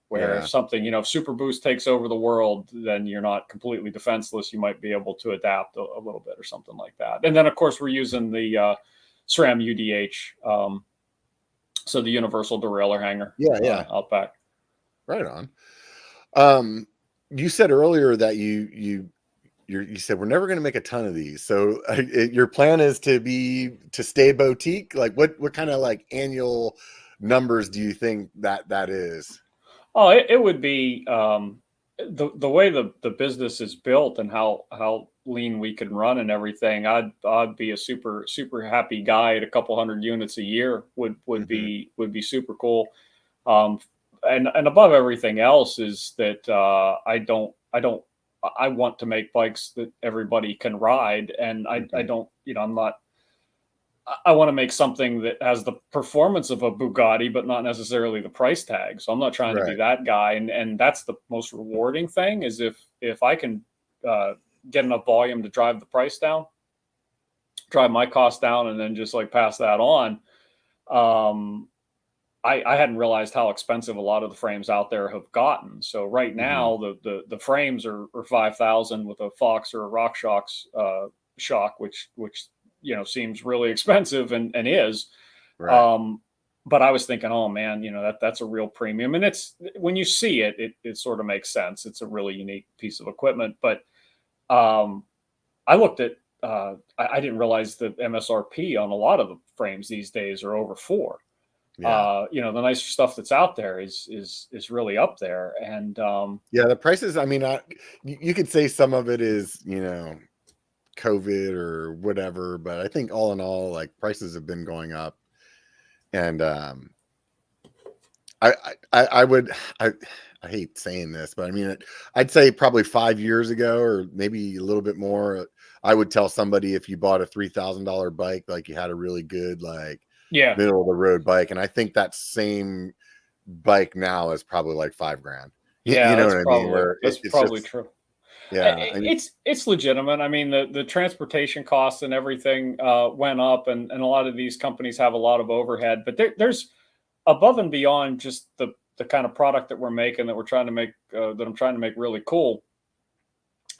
Where if something, if Super Boost takes over the world, then you're not completely defenseless. You might be able to adapt a little bit or something like that. And then, of course, we're using the SRAM UDH, so the universal derailleur hanger. Out back. Right on. You said earlier that you said we're never going to make a ton of these. So your plan is to stay boutique. Like what kind of like annual numbers do you think that is? Oh, it would be the way the business is built and how lean we can run and everything. I'd be a super happy guy at a couple hundred units a year would be super cool. And above everything else is that I want to make bikes that everybody can ride, and I don't, I want to make something that has the performance of a Bugatti, but not necessarily the price tag. So I'm not trying to be that guy. And that's the most rewarding thing, is if I can get enough volume to drive the price down, drive my cost down, and then just like pass that on. I hadn't realized how expensive a lot of the frames out there have gotten. So right now the frames are 5,000 with a Fox or a RockShox shock, which seems really expensive and is. Right. but I was thinking, oh man, that's a real premium. And it's, when you see it, it sort of makes sense. It's a really unique piece of equipment. But I looked at, I didn't realize the MSRP on a lot of the frames these days are over $4. Yeah. The nicer stuff that's out there is really up there. And yeah, the prices, I mean, you could say some of it is, COVID or whatever, but I think all in all, like, prices have been going up. And I hate saying this, but I mean, I'd say probably 5 years ago, or maybe a little bit more, I would tell somebody, if you bought a $3,000 bike, like, you had a really good, like, yeah, middle of the road bike. And I think that same bike now is probably like $5,000. You know what I mean? Where that's it's probably just, true. yeah. I mean, It's legitimate. I mean, the transportation costs and everything went up, and a lot of these companies have a lot of overhead. But there's above and beyond just the kind of product that we're making, that we're trying to make, that I'm trying to make really cool.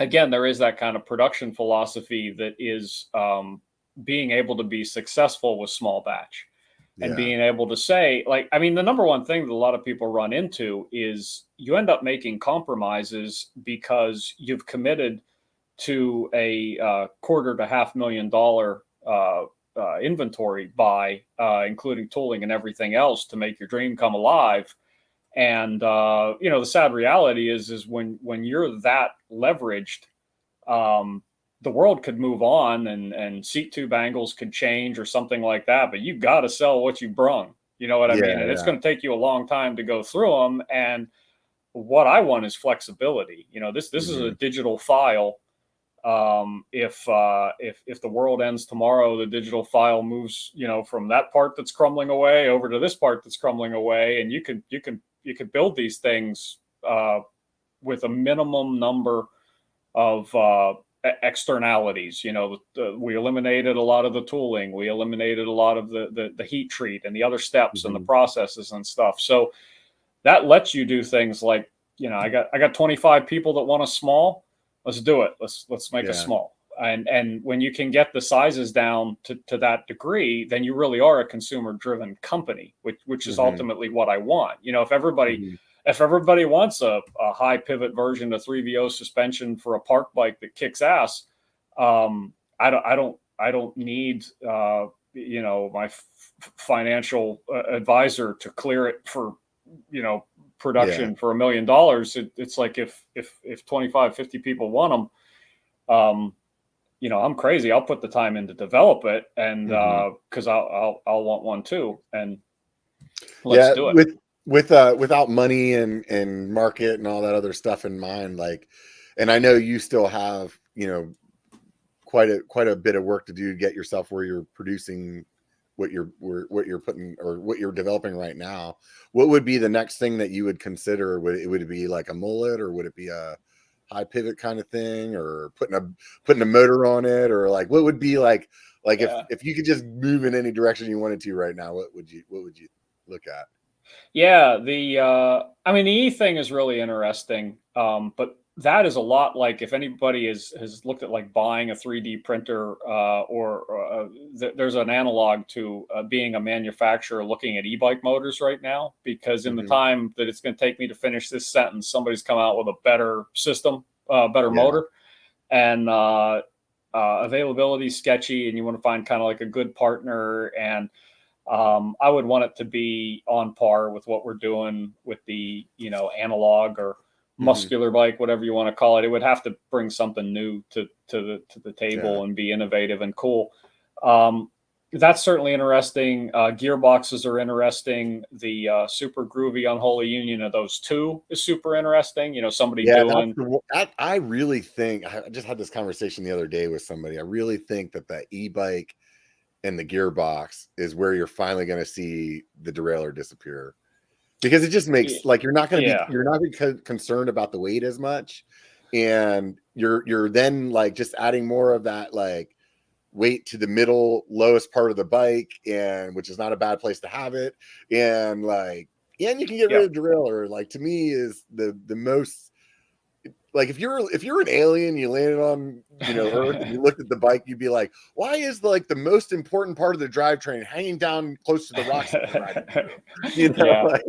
Again, there is that kind of production philosophy that is being able to be successful with small batch. And yeah. being able to say, like, I mean, the number one thing that a lot of people run into is you end up making compromises because you've committed to a $250,000 to $500,000 inventory buy, including tooling and everything else, to make your dream come alive. And the sad reality is when you're that leveraged, the world could move on, and seat tube angles could change or something like that, but you've got to sell what you brung. You know what I mean? And it's going to take you a long time to go through them. And what I want is flexibility. This is a digital file. If the world ends tomorrow, the digital file moves, from that part that's crumbling away over to this part that's crumbling away, and you could build these things with a minimum number of externalities. We eliminated a lot of the tooling, we eliminated a lot of the heat treat and the other steps and the processes and stuff. So that lets you do things like, I got 25 people that want a small. Let's do it. Let's make a small. And when you can get the sizes down to that degree, then you really are a consumer driven company, which is ultimately what I want. If everybody wants a high pivot version of 3VO suspension for a park bike that kicks ass, I don't need my financial advisor to clear it for production for $1 million. It's like if 25, 50 people want them, I'm crazy. I'll put the time in to develop it, and because I'll want one too. And let's do it. Without money and market and all that other stuff in mind, like, and I know you still have, quite a bit of work to do to get yourself where you're producing what you're putting, or what you're developing right now. What would be the next thing that you would consider? Would it be like a mullet, or would it be a high pivot kind of thing, or putting a motor on it, or like, what would be like if you could just move in any direction you wanted to right now, what would you look at? Yeah, the E thing is really interesting, but that is a lot like, if anybody has looked at like buying a 3D printer, there's an analog to being a manufacturer looking at e-bike motors right now, because in the time that it's going to take me to finish this sentence, somebody's come out with a better system, better motor, and availability sketchy, and you want to find kind of like a good partner. And I would want it to be on par with what we're doing with the, analog or muscular bike, whatever you want to call it. It would have to bring something new to the table and be innovative and cool. That's certainly interesting. Gearboxes are interesting. The super groovy unholy union of those two is super interesting. Somebody doing. I really think, I just had this conversation the other day with somebody. I really think that e-bike and the gearbox is where you're finally going to see the derailleur disappear, because it just makes, like, you're not going to be concerned about the weight as much, and you're then like just adding more of that like weight to the middle lowest part of the bike, and which is not a bad place to have it. And like, and you can get rid of derailleur. Like, to me, is the most, like if you're an alien, you landed on Earth, and you looked at the bike, you'd be like, why is like the most important part of the drivetrain hanging down close to the rocks that we're riding through? Yeah, Like,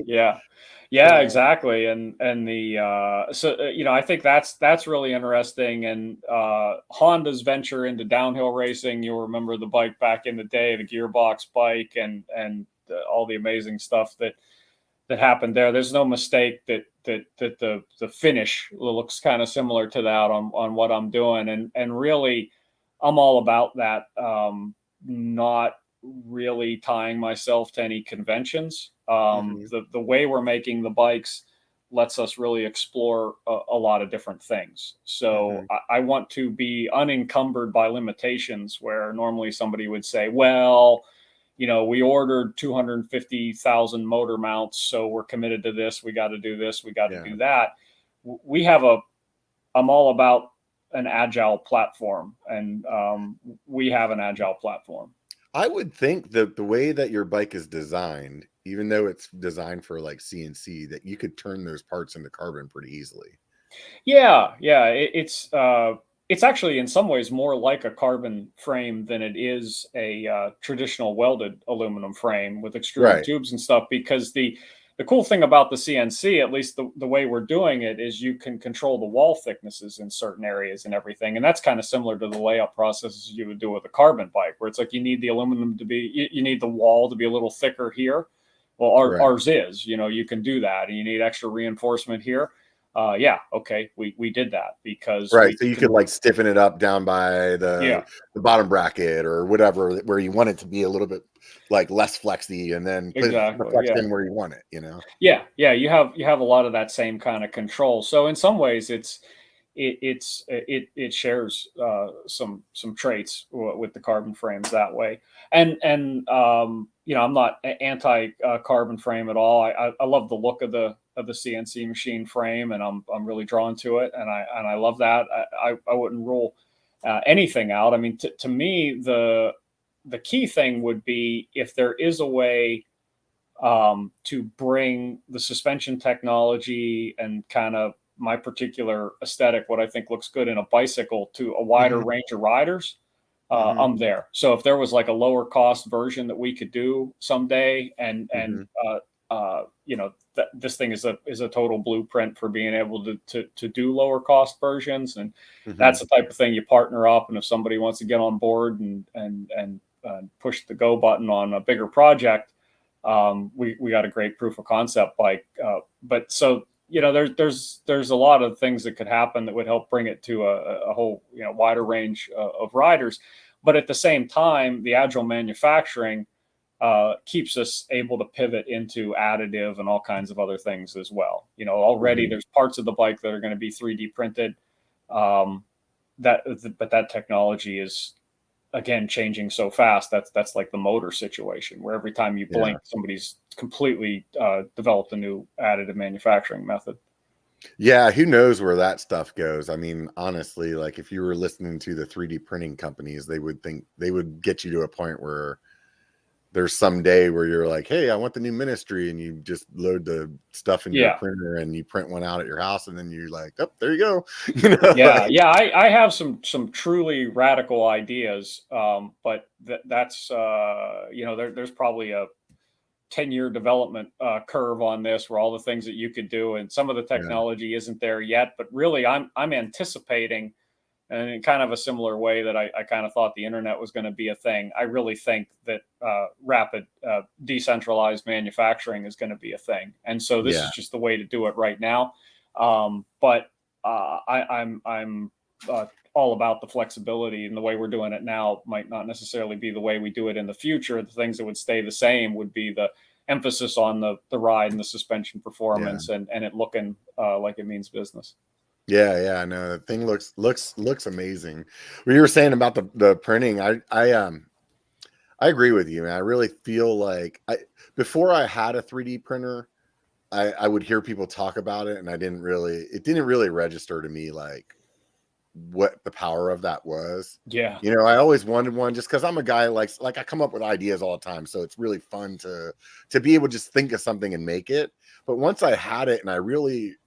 yeah, exactly. And the I think that's really interesting. And Honda's venture into downhill racing, you'll remember the bike back in the day, the gearbox bike, and all the amazing stuff that happened there. There's no mistake that the finish looks kind of similar to that on what I'm doing. And really, I'm all about that. Not really tying myself to any conventions. The way we're making the bikes lets us really explore a lot of different things. So I want to be unencumbered by limitations where normally somebody would say, well, we ordered 250,000 motor mounts, so we're committed to this. We got to do this. We got to do that. I'm all about an agile platform, and we have an agile platform. I would think that the way that your bike is designed, even though it's designed for like CNC, that you could turn those parts into carbon pretty easily. Yeah. It's actually in some ways more like a carbon frame than it is a traditional welded aluminum frame with extruded tubes and stuff, because the cool thing about the CNC, at least the way we're doing it, is you can control the wall thicknesses in certain areas and everything. And that's kind of similar to the layup processes you would do with a carbon bike, where it's like you need the aluminum to be, you need the wall to be a little thicker here. Well, ours is, you can do that. And you need extra reinforcement here. We did that because so you could like stiffen it up down by the bottom bracket or whatever, where you want it to be a little bit like less flexy, and then put the flex in where you want it. You have a lot of that same kind of control. So in some ways, it shares some traits with the carbon frames that way. And I'm not anti carbon frame at all. I love the look of the CNC machine frame, and I'm really drawn to it, and I love that. I wouldn't rule anything out. I mean, to me, the key thing would be if there is a way to bring the suspension technology and kind of my particular aesthetic, what I think looks good in a bicycle, to a wider range of riders. I'm there. So if there was like a lower cost version that we could do someday, and this thing is a total blueprint for being able to do lower cost versions, and that's the type of thing you partner up. And if somebody wants to get on board and push the go button on a bigger project, we got a great proof of concept bike. But so there's a lot of things that could happen that would help bring it to a whole wider range of riders. But at the same time, the agile manufacturing keeps us able to pivot into additive and all kinds of other things as well. Already there's parts of the bike that are going to be 3D printed. But that technology is, again, changing so fast. That's like the motor situation, where every time you blink, somebody's completely developed a new additive manufacturing method. Yeah, who knows where that stuff goes? I mean, honestly, like if you were listening to the 3D printing companies, they would get you to a point where there's some day where you're like, hey, I want the new ministry, and you just load the stuff in your printer and you print one out at your house, and then you're like, oh, there you go. I have some truly radical ideas, but that's there's probably a 10-year development curve on this, where all the things that you could do, and some of the technology isn't there yet. But really, I'm anticipating, and in kind of a similar way that I kind of thought the internet was going to be a thing, I really think that rapid decentralized manufacturing is going to be a thing. And so this is just the way to do it right now. But I'm all about the flexibility, and the way we're doing it now might not necessarily be the way we do it in the future. The things that would stay the same would be the emphasis on the ride and the suspension performance, and it looking like it means business. Yeah, I know. The thing looks amazing. What you were saying about the printing, I agree with you, man. I really feel like before I had a 3D printer, I would hear people talk about it, and it didn't really register to me like what the power of that was. Yeah. I always wanted one, just because I'm a guy like I come up with ideas all the time. So it's really fun to be able to just think of something and make it. But once I had it, and I really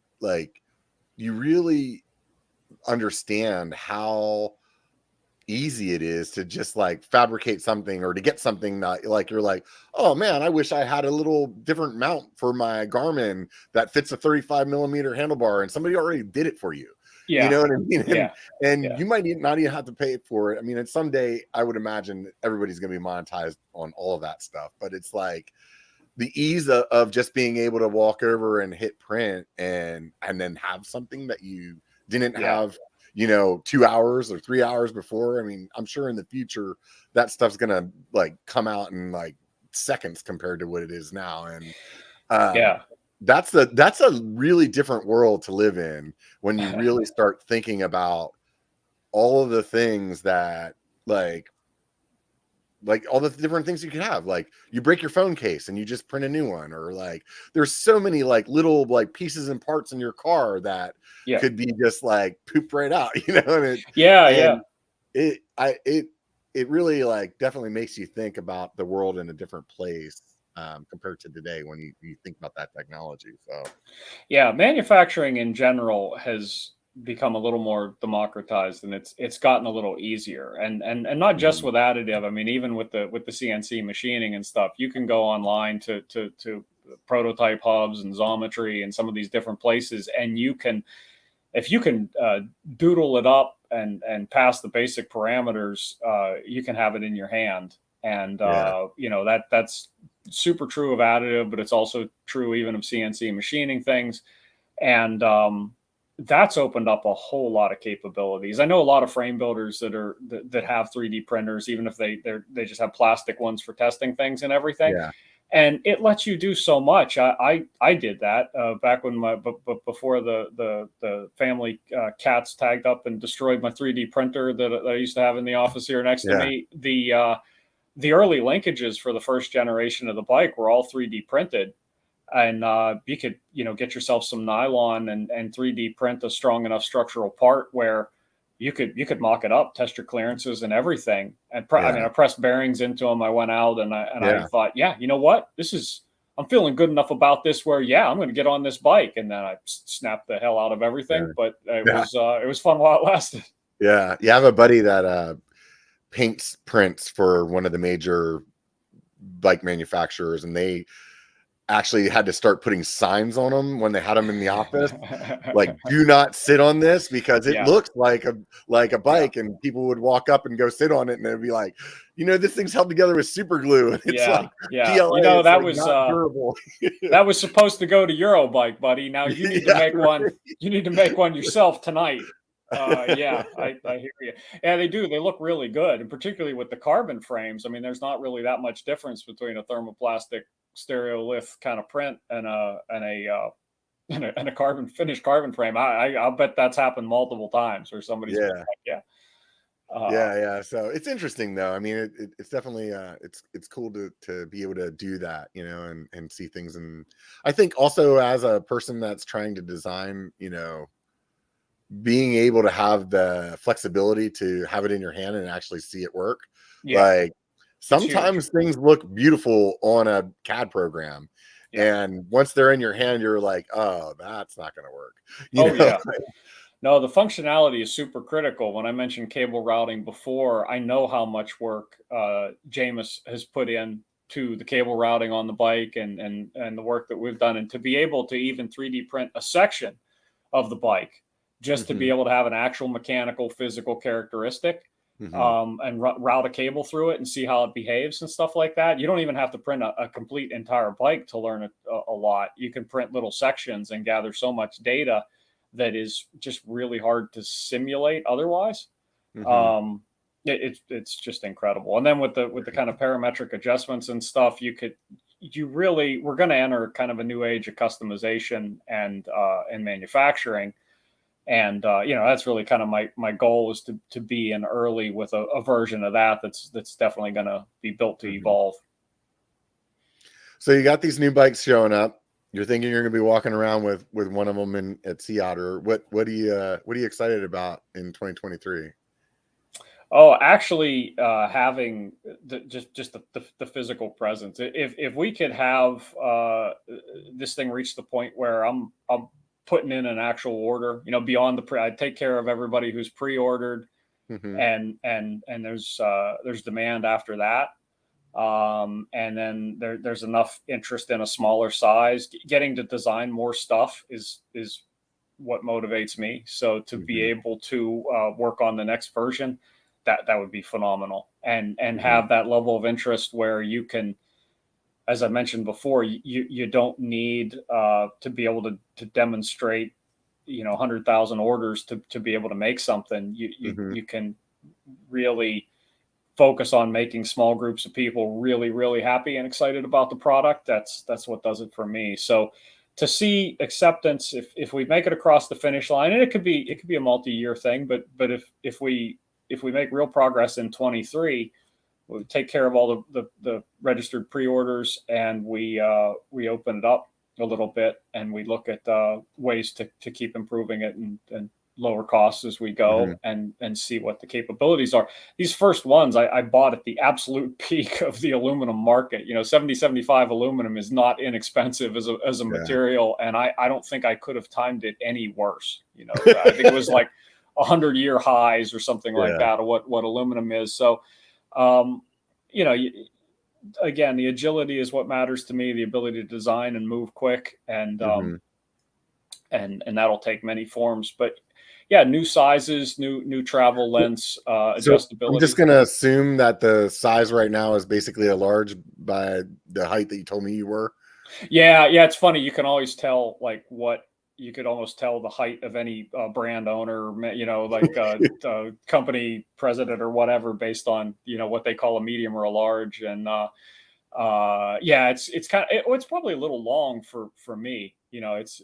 you really understand how easy it is to just like fabricate something or to get something that like you're like, oh man, I wish I had a little different mount for my Garmin that fits a 35 millimeter handlebar, and somebody already did it for you. You know what I mean? And you might not even have to pay for it. I mean, and someday I would imagine everybody's going to be monetized on all of that stuff, but it's like the ease of just being able to walk over and hit print and then have something that you didn't have, 2 hours or 3 hours before. I mean, I'm sure in the future that stuff's gonna like come out in like seconds compared to what it is now. And that's a really different world to live in when you really start thinking about all of the things that like all the different things you can have. Like you break your phone case and you just print a new one, or like there's so many like little like pieces and parts in your car that could be just like pooped right out, and it really like definitely makes you think about the world in a different place compared to today when you think about that technology. So manufacturing in general has become a little more democratized, and it's gotten a little easier, and not just with additive. I mean, even with the CNC machining and stuff, you can go online to prototype hubs and Xometry and some of these different places, and you can, if you can doodle it up and pass the basic parameters, you can have it in your hand. And that's super true of additive, but it's also true even of CNC machining things. And that's opened up a whole lot of capabilities. I know a lot of frame builders that have 3D printers, even if they just have plastic ones for testing things and everything. Yeah. And it lets you do so much. I did that back when before the family cats tagged up and destroyed my 3D printer that I used to have in the office here next to me. The early linkages for the first generation of the bike were all 3D printed. And you could, get yourself some nylon and 3D print a strong enough structural part where you could mock it up, test your clearances and everything. And I mean, I pressed bearings into them. I went out and I thought, you know what, I'm feeling good enough about this where, I'm going to get on this bike. And then I snapped the hell out of everything, but it was fun while it lasted. Yeah. You have a buddy that paints prints for one of the major bike manufacturers, and they actually had to start putting signs on them when they had them in the office, like do not sit on this because it looks like a bike, and people would walk up and go sit on it and they'd be like, this thing's held together with super glue, and it's like PLA, that like was not durable. That was supposed to go to Eurobike, buddy. Now you need to make one. You need to make one yourself tonight. I hear you. Yeah, they do. They look really good, and particularly with the carbon frames. I mean, there's not really that much difference between a thermoplastic stereolith kind of print and a finished carbon frame. I'll bet that's happened multiple times where somebody's so it's interesting though. I mean, it's definitely it's cool to be able to do that, and see things. And I think also as a person that's trying to design, being able to have the flexibility to have it in your hand and actually see it work. Like sometimes things look beautiful on a CAD program, and once they're in your hand, you're like, oh, that's not going to work. No, the functionality is super critical. When I mentioned cable routing before, I know how much work Jameis has put in to the cable routing on the bike and the work that we've done, and to be able to even 3D print a section of the bike just to be able to have an actual mechanical physical characteristic and route a cable through it and see how it behaves and stuff like that. You don't even have to print a complete entire bike to learn a lot. You can print little sections and gather so much data that is just really hard to simulate otherwise. It's just incredible. And then with the kind of parametric adjustments and stuff, we're going to enter kind of a new age of customization and manufacturing. And that's really kind of my goal is to be in early with a version of that's definitely going to be built to evolve. So you got these new bikes showing up. You're thinking you're going to be walking around with one of them at Sea Otter. What are you excited about in 2023? Oh, actually, having just the physical presence. If we could have this thing reach the point where I'm putting in an actual order, beyond I take care of everybody who's pre-ordered, and there's demand after that. And then there's enough interest in a smaller size. Getting to design more stuff is what motivates me. So to be able to work on the next version, that would be phenomenal, and have that level of interest where you can, as I mentioned before, you don't need to be able to demonstrate 100,000 orders to be able to make something. You can really focus on making small groups of people really, really happy and excited about the product. That's what does it for me. So to see acceptance, if we make it across the finish line, and it could be a multi-year thing, but if we make real progress in 23, we take care of all the registered pre-orders, and we open it up a little bit, and we look at ways to keep improving it and lower costs as we go, and see what the capabilities are. These first ones I bought at the absolute peak of the aluminum market. 7075 aluminum is not inexpensive as a material, and I don't think I could have timed it any worse. I think it was like 100-year highs or something like that of what aluminum is. So again, the agility is what matters to me, the ability to design and move quick, and that'll take many forms. But yeah, new sizes, new travel lengths, adjustability. I'm just going to assume that the size right now is basically a large by the height that you told me you were. Yeah. It's funny. You can always tell you could almost tell the height of any brand owner, like company president or whatever, based on, what they call a medium or a large. And it's probably a little long for me. It's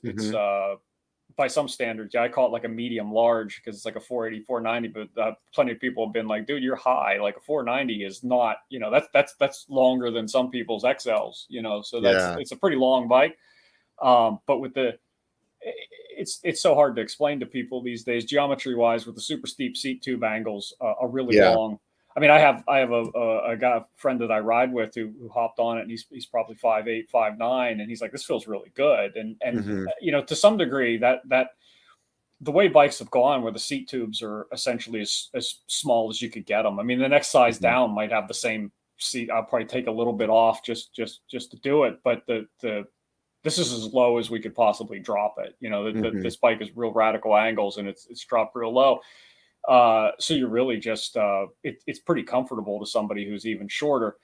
by some standards, I call it like a medium large, because it's like a 480, 490, but plenty of people have been like, dude, you're high. Like a 490 is not, that's longer than some people's XLs, so it's a pretty long bike. But with it's so hard to explain to people these days, geometry wise, with the super steep seat tube angles, are really long. I mean, I have a friend that I ride with who hopped on it, and he's probably 5'8", 5'9", and he's like, this feels really good. And to some degree, that the way bikes have gone, where the seat tubes are essentially as small as you could get them. I mean, the next size down might have the same seat. I'll probably take a little bit off just to do it, but this is as low as we could possibly drop it. This bike is real radical angles, and it's dropped real low. So you're really just, it's pretty comfortable to somebody who's even shorter.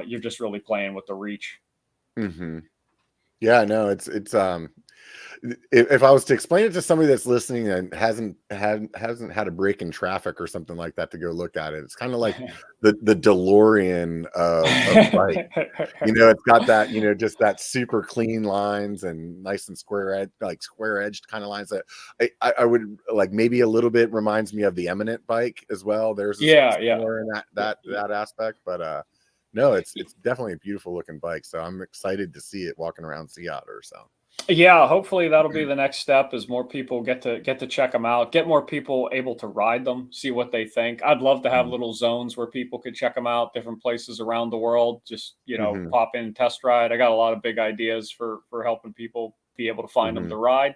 You're just really playing with the reach. Yeah, no, it's if I was to explain it to somebody that's listening and hasn't had a break in traffic or something like that to go look at it, it's kind of like the DeLorean of bike. It's got that, just that super clean lines and nice and square edged kind of lines that I would like. Maybe a little bit reminds me of the Eminent bike as well. There's similar in that aspect, but no, it's definitely a beautiful looking bike. So I'm excited to see it walking around Sea Otter. So yeah, hopefully that'll be the next step, as more people get to check them out, get more people able to ride them, see what they think. I'd love to have little zones where people could check them out, different places around the world, just, pop in and test ride. I got a lot of big ideas for helping people be able to find them to ride.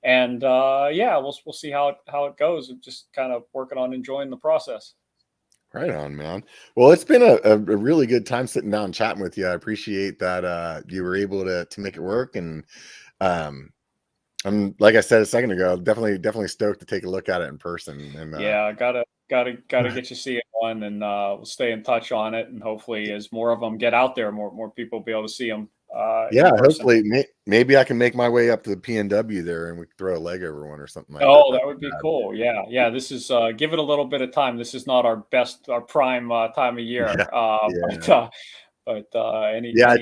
And we'll see how it goes, and just kind of working on enjoying the process. Right on, man. Well, it's been a really good time sitting down and chatting with you. I appreciate that you were able to make it work. And I'm, like I said a second ago, definitely stoked to take a look at it in person. And gotta get you seeing one, and we'll stay in touch on it. And hopefully, as more of them get out there, more people will be able to see them. Hopefully, maybe I can make my way up to the PNW there, and we can throw a leg over one or something like that. Oh, that would be cool. Yeah. This is give it a little bit of time. This is not our prime time of year. I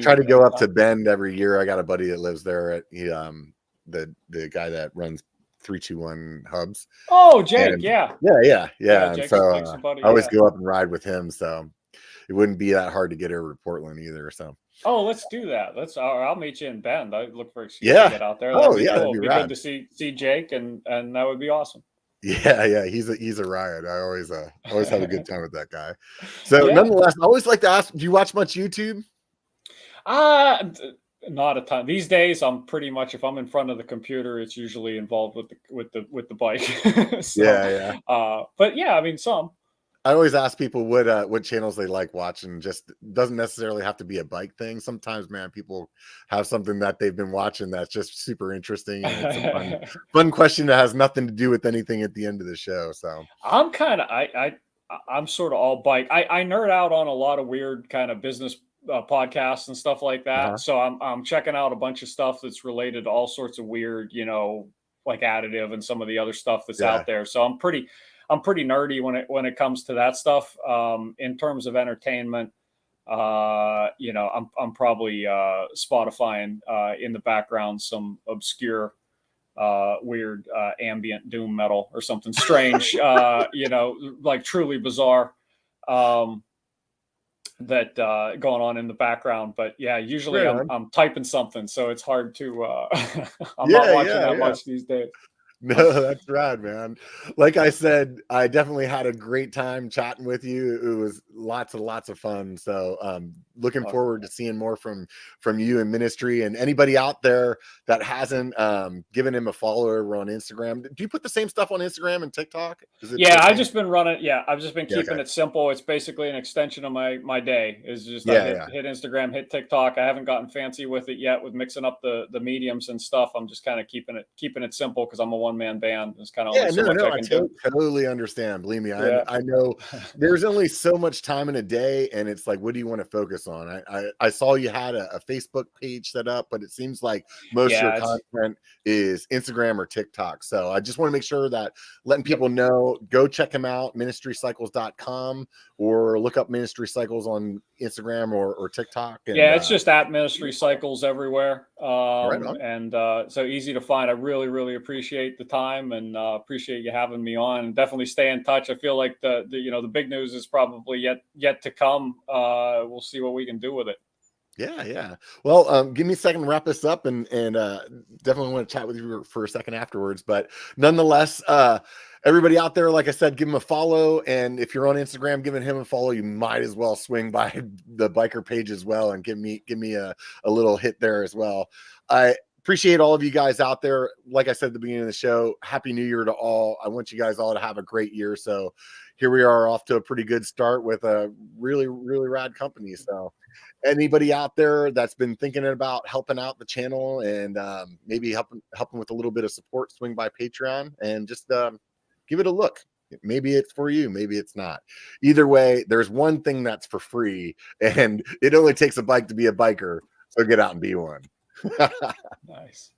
try to go up to Bend every year. I got a buddy that lives there. The guy that runs 321 Hubs. Oh, Jake. Yeah. And so I always go up and ride with him. So it wouldn't be that hard to get over to Portland either. So. Oh, let's do that. I'll meet you in Bend. I look for excuse to get out there. That'd be cool. It'd be good to see Jake, and that would be awesome. Yeah. He's a riot. I always have a good time with that guy. So nonetheless, I always like to ask, do you watch much YouTube? Not a ton these days. I'm pretty much, if I'm in front of the computer, it's usually involved with the bike. So, Yeah. but yeah, I mean, some. I always ask people what channels they like watching. Just doesn't necessarily have to be a bike thing. Sometimes, man, people have something that they've been watching that's just super interesting, and it's a fun question that has nothing to do with anything at the end of the show. So I'm kind of I'm sort of all bike. I nerd out on a lot of weird kind of business podcasts and stuff like that. So I'm checking out a bunch of stuff that's related to all sorts of weird, like additive and some of the other stuff that's out there. So I'm pretty nerdy when it comes to that stuff. In terms of entertainment, I'm probably Spotifying in the background some obscure weird ambient doom metal or something strange, like truly bizarre, that going on in the background. But yeah, usually I'm typing something, so it's hard to I'm not watching that much these days. No, that's rad, man. Like I said, I definitely had a great time chatting with you. It was lots of fun. So looking forward to seeing more from you in ministry, and anybody out there that hasn't given him a follow over on Instagram. Do you put the same stuff on Instagram and TikTok? I've just been running. Yeah, I've just been keeping it simple. It's basically an extension of my day. Is just hit Instagram, hit TikTok. I haven't gotten fancy with it yet with mixing up the mediums and stuff. I'm just kind of keeping it simple because I'm a one-man band. It's kind of I totally understand. Believe me, I know there's only so much time in a day, and it's like, what do you want to focus on? I saw you had a Facebook page set up, but it seems like most of your content is Instagram or TikTok. So I just want to make sure that letting people know, go check them out, ministrycycles.com, or look up Ministry Cycles on Instagram or TikTok. And, it's just at Ministry Cycles everywhere. And so easy to find. I really, really appreciate the time, and appreciate you having me on. Definitely stay in touch. I feel like the big news is probably yet to come. We'll see what we can do with it. Yeah. Well, give me a second to wrap this up, and definitely want to chat with you for a second afterwards. But nonetheless, everybody out there, like I said, give him a follow. And if you're on Instagram, giving him a follow, you might as well swing by the biker page as well and give me a little hit there as well. I appreciate all of you guys out there. Like I said at the beginning of the show, Happy New Year to all. I want you guys all to have a great year. So here we are, off to a pretty good start with a really, really rad company. So anybody out there that's been thinking about helping out the channel and maybe helping with a little bit of support, swing by Patreon and just give it a look. Maybe it's for you, maybe it's not. Either way, there's one thing that's for free, and it only takes a bike to be a biker. So get out and be one. Nice.